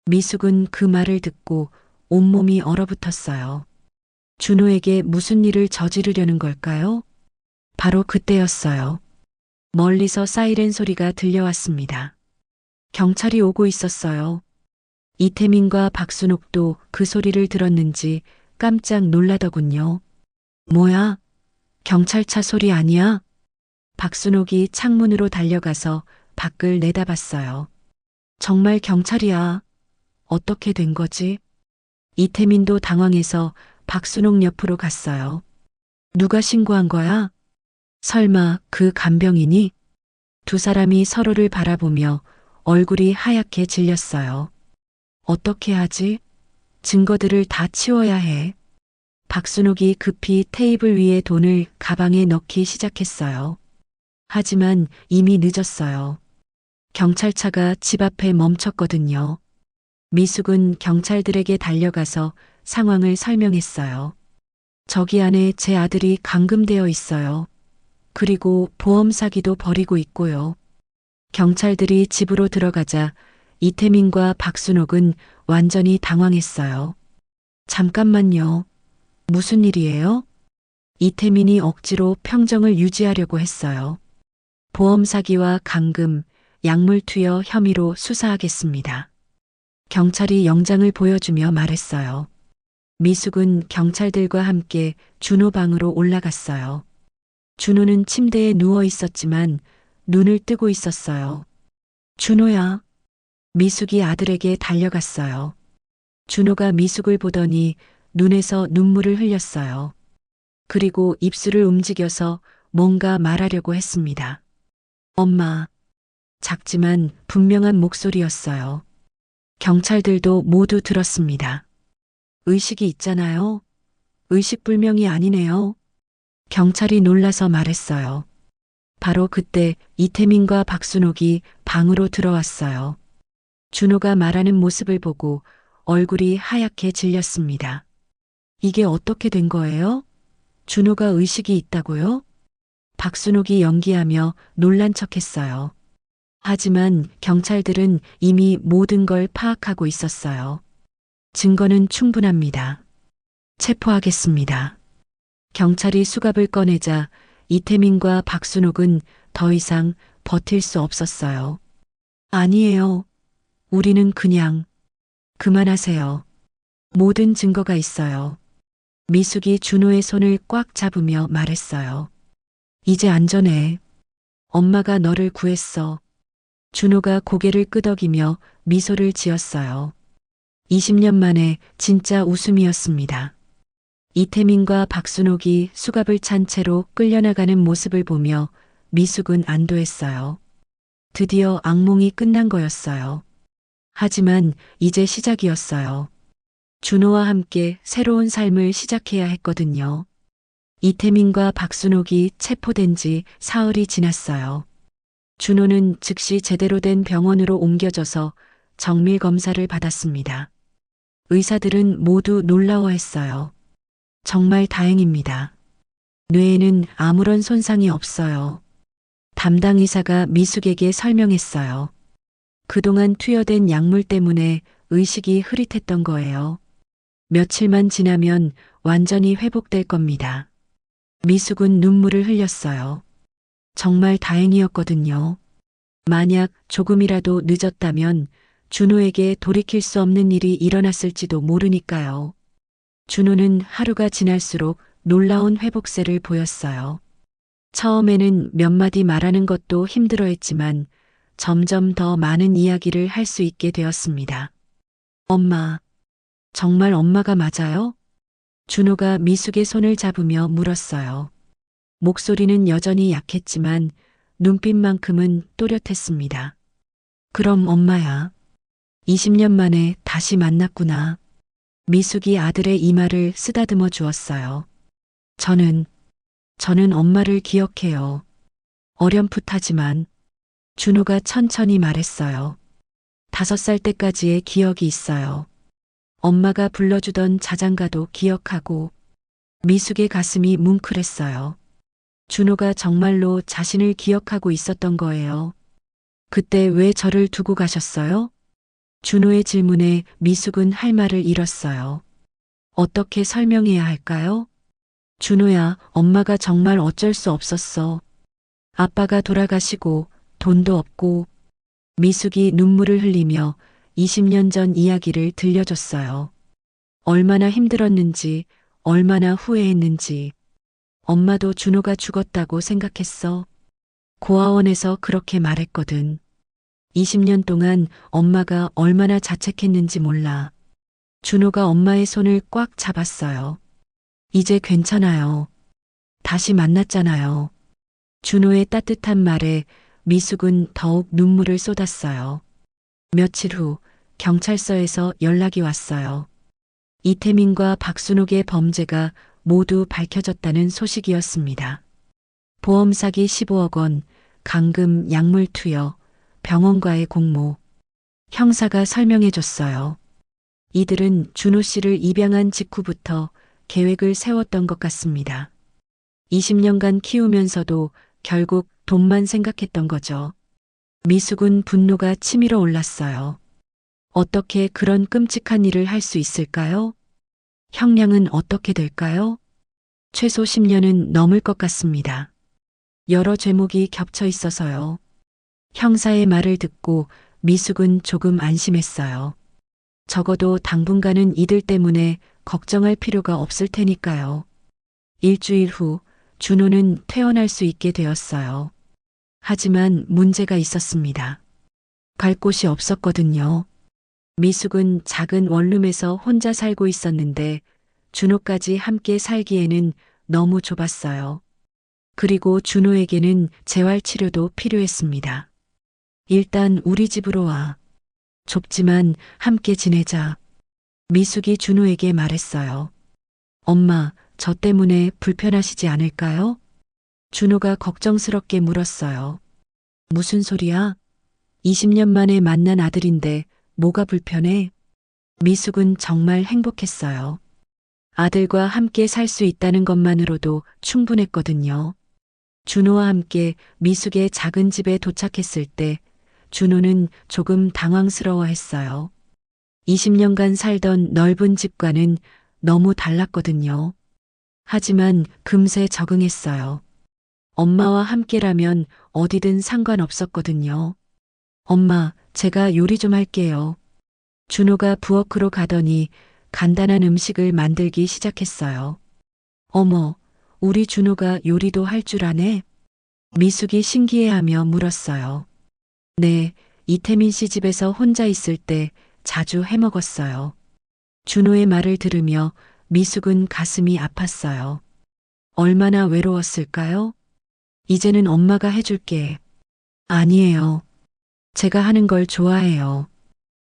미숙은 그 말을 듣고 온몸이 얼어붙었어요. 준호에게 무슨 일을 저지르려는 걸까요? 바로 그때였어요. 멀리서 사이렌 소리가 들려왔습니다. 경찰이 오고 있었어요. 이태민과 박순옥도 그 소리를 들었는지 깜짝 놀라더군요. 뭐야? 경찰차 소리 아니야? 박순옥이 창문으로 달려가서 밖을 내다봤어요. 정말 경찰이야. 어떻게 된 거지? 이태민도 당황해서 박순옥 옆으로 갔어요. 누가 신고한 거야? 설마 그 간병인이? 두 사람이 서로를 바라보며 얼굴이 하얗게 질렸어요. 어떻게 하지? 증거들을 다 치워야 해. 박순옥이 급히 테이블 위에 돈을 가방에 넣기 시작했어요. 하지만 이미 늦었어요. 경찰차가 집 앞에 멈췄거든요. 미숙은 경찰들에게 달려가서 상황을 설명했어요. 저기 안에 제 아들이 감금되어 있어요. 그리고 보험 사기도 벌이고 있고요. 경찰들이 집으로 들어가자 이태민과 박순옥은 완전히 당황했어요. 잠깐만요. 무슨 일이에요? 이태민이 억지로 평정을 유지하려고 했어요. 보험 사기와 감금, 약물 투여 혐의로 수사하겠습니다. 경찰이 영장을 보여주며 말했어요. 미숙은 경찰들과 함께 준호 방으로 올라갔어요. 준호는 침대에 누워 있었지만 눈을 뜨고 있었어요. 준호야. 미숙이 아들에게 달려갔어요. 준호가 미숙을 보더니 눈에서 눈물을 흘렸어요. 그리고 입술을 움직여서 뭔가 말하려고 했습니다. 엄마. 작지만 분명한 목소리였어요. 경찰들도 모두 들었습니다. 의식이 있잖아요. 의식불명이 아니네요. 경찰이 놀라서 말했어요. 바로 그때 이태민과 박순옥이 방으로 들어왔어요. 준호가 말하는 모습을 보고 얼굴이 하얗게 질렸습니다. 이게 어떻게 된 거예요? 준호가 의식이 있다고요? 박순옥이 연기하며 놀란 척했어요. 하지만 경찰들은 이미 모든 걸 파악하고 있었어요. 증거는 충분합니다. 체포하겠습니다. 경찰이 수갑을 꺼내자 이태민과 박순옥은 더 이상 버틸 수 없었어요. 아니에요. 우리는 그냥 그만하세요. 모든 증거가 있어요. 미숙이 준호의 손을 꽉 잡으며 말했어요. 이제 안전해. 엄마가 너를 구했어. 준호가 고개를 끄덕이며 미소를 지었어요. 20년 만에 진짜 웃음이었습니다. 이태민과 박순옥이 수갑을 찬 채로 끌려나가는 모습을 보며 미숙은 안도했어요. 드디어 악몽이 끝난 거였어요. 하지만 이제 시작이었어요. 준호와 함께 새로운 삶을 시작해야 했거든요. 이태민과 박순옥이 체포된 지 사흘이 지났어요. 준호는 즉시 제대로 된 병원으로 옮겨져서 정밀 검사를 받았습니다. 의사들은 모두 놀라워했어요. 정말 다행입니다. 뇌에는 아무런 손상이 없어요. 담당 의사가 미숙에게 설명했어요. 그동안 투여된 약물 때문에 의식이 흐릿했던 거예요. 며칠만 지나면 완전히 회복될 겁니다. 미숙은 눈물을 흘렸어요. 정말 다행이었거든요. 만약 조금이라도 늦었다면 준호에게 돌이킬 수 없는 일이 일어났을지도 모르니까요. 준호는 하루가 지날수록 놀라운 회복세를 보였어요. 처음에는 몇 마디 말하는 것도 힘들어했지만 점점 더 많은 이야기를 할 수 있게 되었습니다. 엄마, 정말 엄마가 맞아요? 준호가 미숙의 손을 잡으며 물었어요. 목소리는 여전히 약했지만 눈빛만큼은 또렷했습니다. 그럼 엄마야. 20년 만에 다시 만났구나. 미숙이 아들의 이마를 쓰다듬어 주었어요. 저는 엄마를 기억해요. 어렴풋하지만 준호가 천천히 말했어요. 5살 때까지의 기억이 있어요. 엄마가 불러주던 자장가도 기억하고 미숙의 가슴이 뭉클했어요. 준호가 정말로 자신을 기억하고 있었던 거예요. 그때 왜 저를 두고 가셨어요? 준호의 질문에 미숙은 할 말을 잃었어요. 어떻게 설명해야 할까요? 준호야, 엄마가 정말 어쩔 수 없었어. 아빠가 돌아가시고 돈도 없고. 미숙이 눈물을 흘리며 20년 전 이야기를 들려줬어요. 얼마나 힘들었는지, 얼마나 후회했는지. 엄마도 준호가 죽었다고 생각했어. 고아원에서 그렇게 말했거든. 20년 동안 엄마가 얼마나 자책했는지 몰라. 준호가 엄마의 손을 꽉 잡았어요. 이제 괜찮아요. 다시 만났잖아요. 준호의 따뜻한 말에 미숙은 더욱 눈물을 쏟았어요. 며칠 후 경찰서에서 연락이 왔어요. 이태민과 박순옥의 범죄가 모두 밝혀졌다는 소식이었습니다. 보험 사기 15억 원, 감금 약물 투여, 병원과의 공모. 형사가 설명해 줬어요. 이들은 준호 씨를 입양한 직후부터 계획을 세웠던 것 같습니다. 20년간 키우면서도 결국 돈만 생각했던 거죠. 미숙은 분노가 치밀어 올랐어요. 어떻게 그런 끔찍한 일을 할 수 있을까요? 형량은 어떻게 될까요? 최소 10년은 넘을 것 같습니다. 여러 죄목이 겹쳐 있어서요. 형사의 말을 듣고 미숙은 조금 안심했어요. 적어도 당분간은 이들 때문에 걱정할 필요가 없을 테니까요. 일주일 후 준호는 퇴원할 수 있게 되었어요. 하지만 문제가 있었습니다. 갈 곳이 없었거든요. 미숙은 작은 원룸에서 혼자 살고 있었는데 준호까지 함께 살기에는 너무 좁았어요. 그리고 준호에게는 재활치료도 필요했습니다. 일단 우리 집으로 와. 좁지만 함께 지내자. 미숙이 준호에게 말했어요. 엄마, 저 때문에 불편하시지 않을까요? 준호가 걱정스럽게 물었어요. 무슨 소리야? 20년 만에 만난 아들인데 뭐가 불편해? 미숙은 정말 행복했어요. 아들과 함께 살 수 있다는 것만으로도 충분했거든요. 준호와 함께 미숙의 작은 집에 도착했을 때 준호는 조금 당황스러워했어요. 20년간 살던 넓은 집과는 너무 달랐거든요. 하지만 금세 적응했어요. 엄마와 함께라면 어디든 상관없었거든요. 엄마, 제가 요리 좀 할게요. 준호가 부엌으로 가더니 간단한 음식을 만들기 시작했어요. 어머, 우리 준호가 요리도 할 줄 아네? 미숙이 신기해하며 물었어요. 네, 이태민 씨 집에서 혼자 있을 때 자주 해먹었어요. 준호의 말을 들으며 미숙은 가슴이 아팠어요. 얼마나 외로웠을까요? 이제는 엄마가 해줄게. 아니에요. 제가 하는 걸 좋아해요.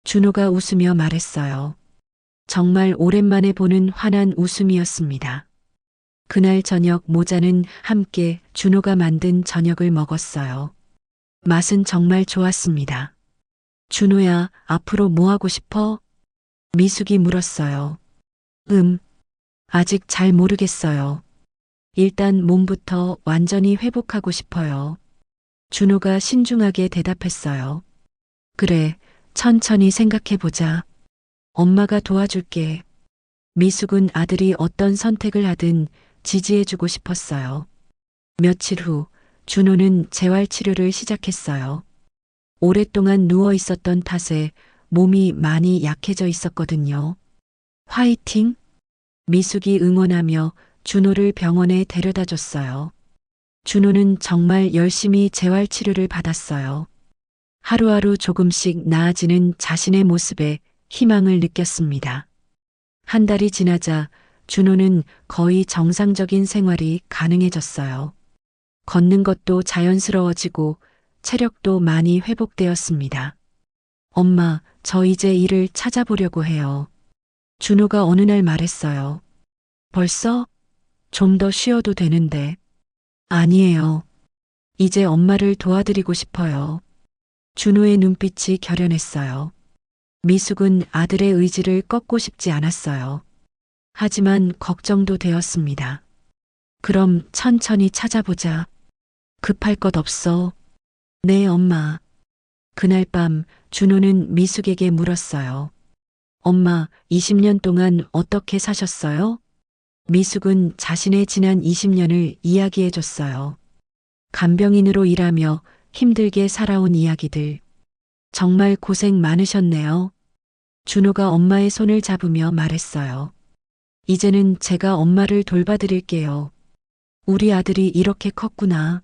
준호가 웃으며 말했어요. 정말 오랜만에 보는 환한 웃음이었습니다. 그날 저녁 모자는 함께 준호가 만든 저녁을 먹었어요. 맛은 정말 좋았습니다. 준호야, 앞으로 뭐 하고 싶어? 미숙이 물었어요. 아직 잘 모르겠어요. 일단 몸부터 완전히 회복하고 싶어요. 준호가 신중하게 대답했어요. 그래, 천천히 생각해보자. 엄마가 도와줄게. 미숙은 아들이 어떤 선택을 하든 지지해주고 싶었어요. 며칠 후 준호는 재활치료를 시작했어요. 오랫동안 누워 있었던 탓에 몸이 많이 약해져 있었거든요. 화이팅! 미숙이 응원하며 준호를 병원에 데려다 줬어요. 준호는 정말 열심히 재활치료를 받았어요. 하루하루 조금씩 나아지는 자신의 모습에 희망을 느꼈습니다. 한 달이 지나자 준호는 거의 정상적인 생활이 가능해졌어요. 걷는 것도 자연스러워지고 체력도 많이 회복되었습니다. 엄마, 저 이제 일을 찾아보려고 해요. 준호가 어느 날 말했어요. 벌써? 좀 더 쉬어도 되는데. 아니에요. 이제 엄마를 도와드리고 싶어요. 준호의 눈빛이 결연했어요. 미숙은 아들의 의지를 꺾고 싶지 않았어요. 하지만 걱정도 되었습니다. 그럼 천천히 찾아보자. 급할 것 없어. 네, 엄마. 그날 밤 준호는 미숙에게 물었어요. 엄마, 20년 동안 어떻게 사셨어요? 미숙은 자신의 지난 20년을 이야기해 줬어요. 간병인으로 일하며 힘들게 살아온 이야기들. 정말 고생 많으셨네요. 준호가 엄마의 손을 잡으며 말했어요. 이제는 제가 엄마를 돌봐드릴게요. 우리 아들이 이렇게 컸구나.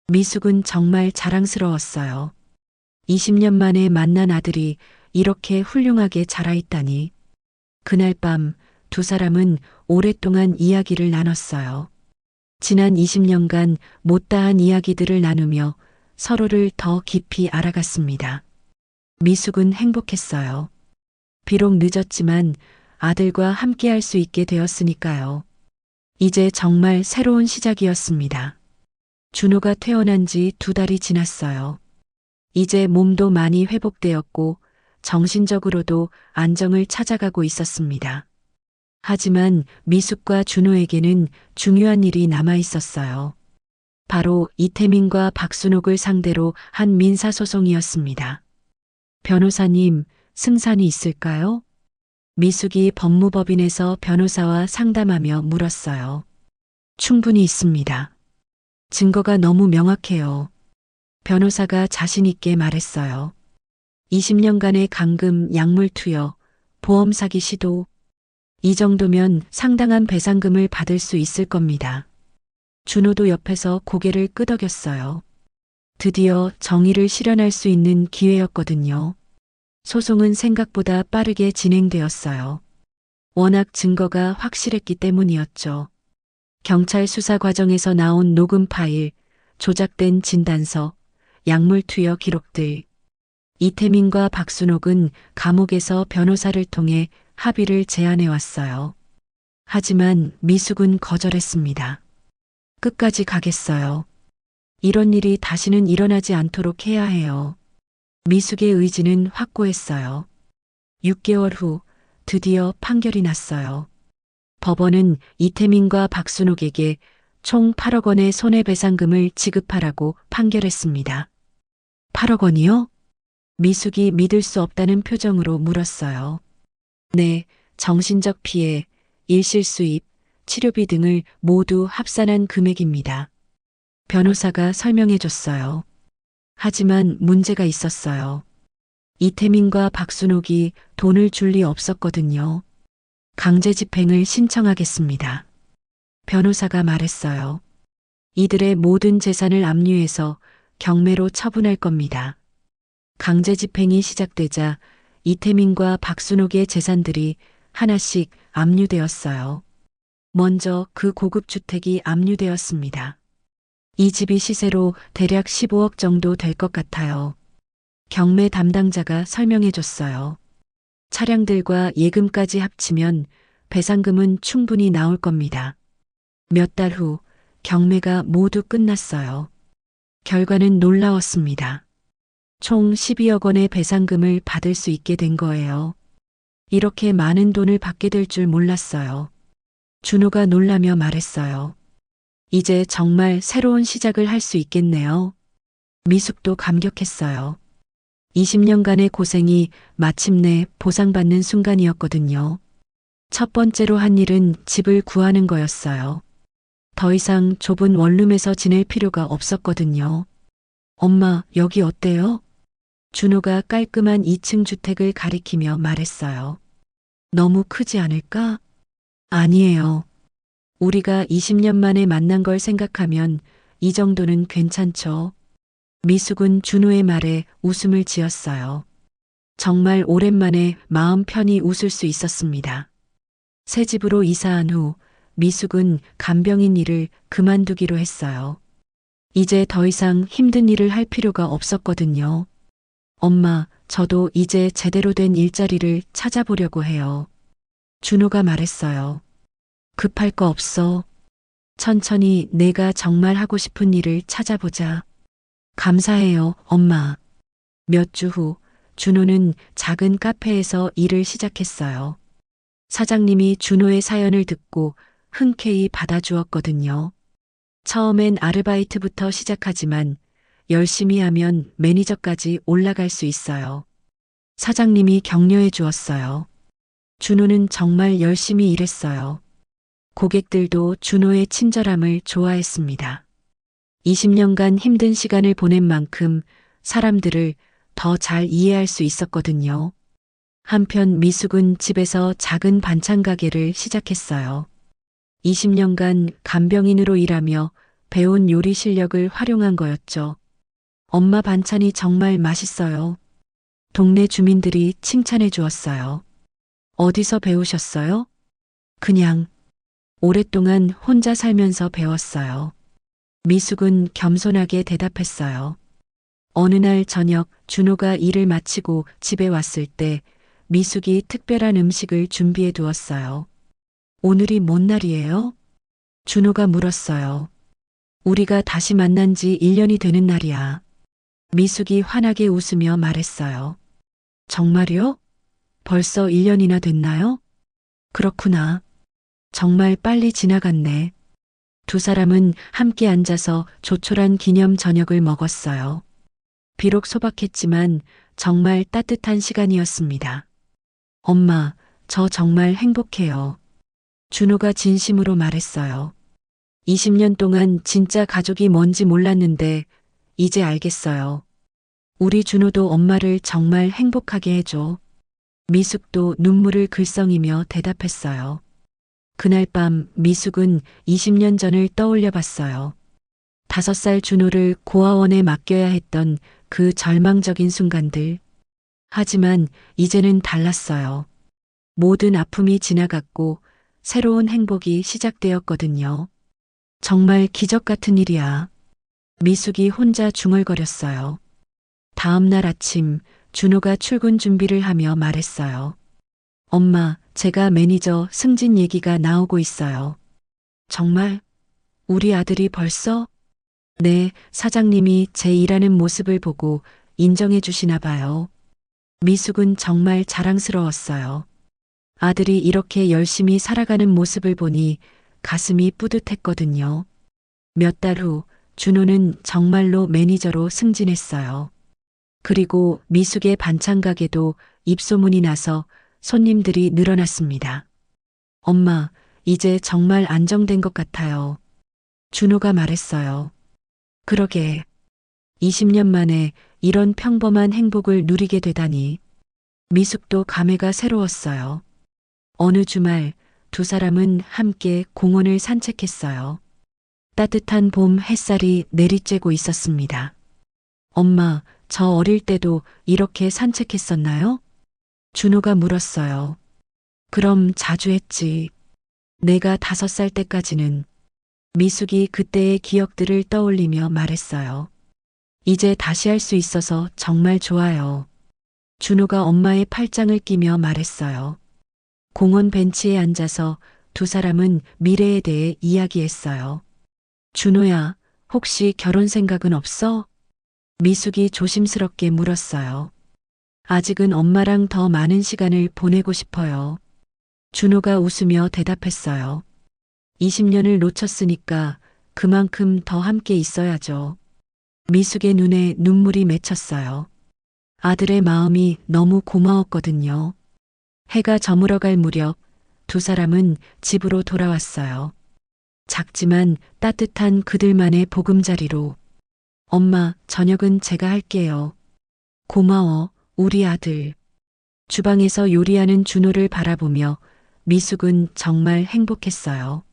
미숙은 정말 자랑스러웠어요. 20년 만에 만난 아들이 이렇게 훌륭하게 자라있다니. 그날 밤 두 사람은 오랫동안 이야기를 나눴어요. 지난 20년간 못다한 이야기들을 나누며 서로를 더 깊이 알아갔습니다. 미숙은 행복했어요. 비록 늦었지만 아들과 함께할 수 있게 되었으니까요. 이제 정말 새로운 시작이었습니다. 준호가 퇴원한 지 2달이 지났어요. 이제 몸도 많이 회복되었고 정신적으로도 안정을 찾아가고 있었습니다. 하지만 미숙과 준호에게는 중요한 일이 남아 있었어요. 바로 이태민과 박순옥을 상대로 한 민사소송이었습니다. 변호사님, 승산이 있을까요? 미숙이 법무법인에서 변호사와 상담하며 물었어요. 충분히 있습니다. 증거가 너무 명확해요. 변호사가 자신 있게 말했어요. 20년간의 감금, 약물 투여, 보험 사기 시도. 이 정도면 상당한 배상금을 받을 수 있을 겁니다. 준호도 옆에서 고개를 끄덕였어요. 드디어 정의를 실현할 수 있는 기회였거든요. 소송은 생각보다 빠르게 진행되었어요. 워낙 증거가 확실했기 때문이었죠. 경찰 수사 과정에서 나온 녹음 파일, 조작된 진단서, 약물 투여 기록들. 이태민과 박순옥은 감옥에서 변호사를 통해 합의를 제안해 왔어요. 하지만 미숙은 거절했습니다. 끝까지 가겠어요. 이런 일이 다시는 일어나지 않도록 해야 해요. 미숙의 의지는 확고했어요. 6개월 후 드디어 판결이 났어요. 법원은 이태민과 박순옥에게 총 8억 원의 손해배상금을 지급하라고 판결했습니다. 8억 원이요? 미숙이 믿을 수 없다는 표정으로 물었어요. 네, 정신적 피해, 일실수입, 치료비 등을 모두 합산한 금액입니다. 변호사가 설명해 줬어요. 하지만 문제가 있었어요. 이태민과 박순옥이 돈을 줄 리 없었거든요. 강제 집행을 신청하겠습니다. 변호사가 말했어요. 이들의 모든 재산을 압류해서 경매로 처분할 겁니다. 강제 집행이 시작되자 이태민과 박순옥의 재산들이 하나씩 압류되었어요. 먼저 그 고급 주택이 압류되었습니다. 이 집이 시세로 대략 15억 정도 될 것 같아요. 경매 담당자가 설명해 줬어요. 차량들과 예금까지 합치면 배상금은 충분히 나올 겁니다. 몇 달 후 경매가 모두 끝났어요. 결과는 놀라웠습니다. 총 12억 원의 배상금을 받을 수 있게 된 거예요. 이렇게 많은 돈을 받게 될 줄 몰랐어요. 준호가 놀라며 말했어요. 이제 정말 새로운 시작을 할 수 있겠네요. 미숙도 감격했어요. 20년간의 고생이 마침내 보상받는 순간이었거든요. 첫 번째로 한 일은 집을 구하는 거였어요. 더 이상 좁은 원룸에서 지낼 필요가 없었거든요. 엄마, 여기 어때요? 준호가 깔끔한 2층 주택을 가리키며 말했어요. 너무 크지 않을까? 아니에요. 우리가 20년 만에 만난 걸 생각하면 이 정도는 괜찮죠. 미숙은 준호의 말에 웃음을 지었어요. 정말 오랜만에 마음 편히 웃을 수 있었습니다. 새 집으로 이사한 후 미숙은 간병인 일을 그만두기로 했어요. 이제 더 이상 힘든 일을 할 필요가 없었거든요. 엄마, 저도 이제 제대로 된 일자리를 찾아보려고 해요. 준호가 말했어요. 급할 거 없어. 천천히 내가 정말 하고 싶은 일을 찾아보자. 감사해요, 엄마. 몇 주 후 준호는 작은 카페에서 일을 시작했어요. 사장님이 준호의 사연을 듣고 흔쾌히 받아주었거든요. 처음엔 아르바이트부터 시작하지만 열심히 하면 매니저까지 올라갈 수 있어요. 사장님이 격려해 주었어요. 준호는 정말 열심히 일했어요. 고객들도 준호의 친절함을 좋아했습니다. 20년간 힘든 시간을 보낸 만큼 사람들을 더 잘 이해할 수 있었거든요. 한편 미숙은 집에서 작은 반찬 가게를 시작했어요. 20년간 간병인으로 일하며 배운 요리 실력을 활용한 거였죠. 엄마 반찬이 정말 맛있어요. 동네 주민들이 칭찬해 주었어요. 어디서 배우셨어요? 그냥 오랫동안 혼자 살면서 배웠어요. 미숙은 겸손하게 대답했어요. 어느 날 저녁 준호가 일을 마치고 집에 왔을 때 미숙이 특별한 음식을 준비해 두었어요. 오늘이 뭔 날이에요? 준호가 물었어요. 우리가 다시 만난 지 1년이 되는 날이야. 미숙이 환하게 웃으며 말했어요. 정말요? 벌써 1년이나 됐나요? 그렇구나. 정말 빨리 지나갔네. 두 사람은 함께 앉아서 조촐한 기념 저녁을 먹었어요. 비록 소박했지만 정말 따뜻한 시간이었습니다. 엄마, 저 정말 행복해요. 준호가 진심으로 말했어요. 20년 동안 진짜 가족이 뭔지 몰랐는데 이제 알겠어요. 우리 준호도 엄마를 정말 행복하게 해줘. 미숙도 눈물을 글썽이며 대답했어요. 그날 밤 미숙은 20년 전을 떠올려 봤어요. 5살 준호를 고아원에 맡겨야 했던 그 절망적인 순간들. 하지만 이제는 달랐어요. 모든 아픔이 지나갔고 새로운 행복이 시작되었거든요. 정말 기적 같은 일이야. 미숙이 혼자 중얼거렸어요. 다음 날 아침 준호가 출근 준비를 하며 말했어요. 엄마, 제가 매니저 승진 얘기가 나오고 있어요. 정말? 우리 아들이 벌써? 네, 사장님이 제 일하는 모습을 보고 인정해 주시나 봐요. 미숙은 정말 자랑스러웠어요. 아들이 이렇게 열심히 살아가는 모습을 보니 가슴이 뿌듯했거든요. 몇 달 후 준호는 정말로 매니저로 승진했어요. 그리고 미숙의 반찬 가게도 입소문이 나서 손님들이 늘어났습니다. 엄마, 이제 정말 안정된 것 같아요. 준호가 말했어요. 그러게. 20년 만에 이런 평범한 행복을 누리게 되다니. 미숙도 감회가 새로웠어요. 어느 주말 두 사람은 함께 공원을 산책했어요. 따뜻한 봄 햇살이 내리쬐고 있었습니다. 엄마, 저 어릴 때도 이렇게 산책했었나요? 준호가 물었어요. 그럼 자주 했지. 내가 5살 때까지는. 미숙이 그때의 기억들을 떠올리며 말했어요. 이제 다시 할 수 있어서 정말 좋아요. 준호가 엄마의 팔짱을 끼며 말했어요. 공원 벤치에 앉아서 두 사람은 미래에 대해 이야기했어요. 준호야, 혹시 결혼 생각은 없어? 미숙이 조심스럽게 물었어요. 아직은 엄마랑 더 많은 시간을 보내고 싶어요. 준호가 웃으며 대답했어요. 20년을 놓쳤으니까 그만큼 더 함께 있어야죠. 미숙의 눈에 눈물이 맺혔어요. 아들의 마음이 너무 고마웠거든요. 해가 저물어갈 무렵 두 사람은 집으로 돌아왔어요. 작지만 따뜻한 그들만의 보금자리로. 엄마, 저녁은 제가 할게요. 고마워, 우리 아들. 주방에서 요리하는 준호를 바라보며 미숙은 정말 행복했어요.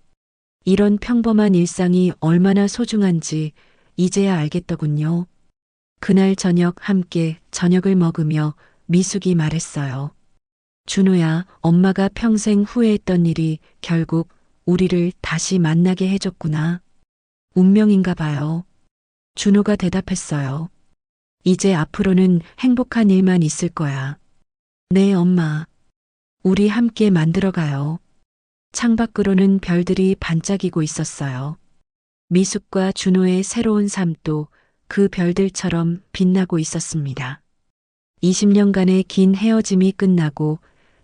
이런 평범한 일상이 얼마나 소중한지 이제야 알겠더군요. 그날 저녁 함께 저녁을 먹으며 미숙이 말했어요. 준호야, 엄마가 평생 후회했던 일이 결국 우리를 다시 만나게 해줬구나. 운명인가 봐요. 준호가 대답했어요. 이제 앞으로는 행복한 일만 있을 거야. 네, 엄마. 우리 함께 만들어가요. 창밖으로는 별들이 반짝이고 있었어요. 미숙과 준호의 새로운 삶도 그 별들처럼 빛나고 있었습니다. 20년간의 긴 헤어짐이 끝나고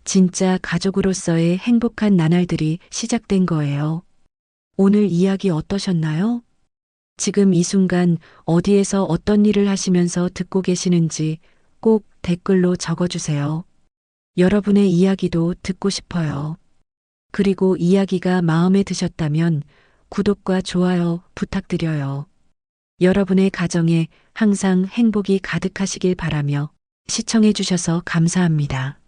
진짜 가족으로서의 행복한 나날들이 시작된 거예요. 오늘 이야기 어떠셨나요? 지금 이 순간 어디에서 어떤 일을 하시면서 듣고 계시는지 꼭 댓글로 적어주세요. 여러분의 이야기도 듣고 싶어요. 그리고 이야기가 마음에 드셨다면 구독과 좋아요 부탁드려요. 여러분의 가정에 항상 행복이 가득하시길 바라며 시청해 주셔서 감사합니다.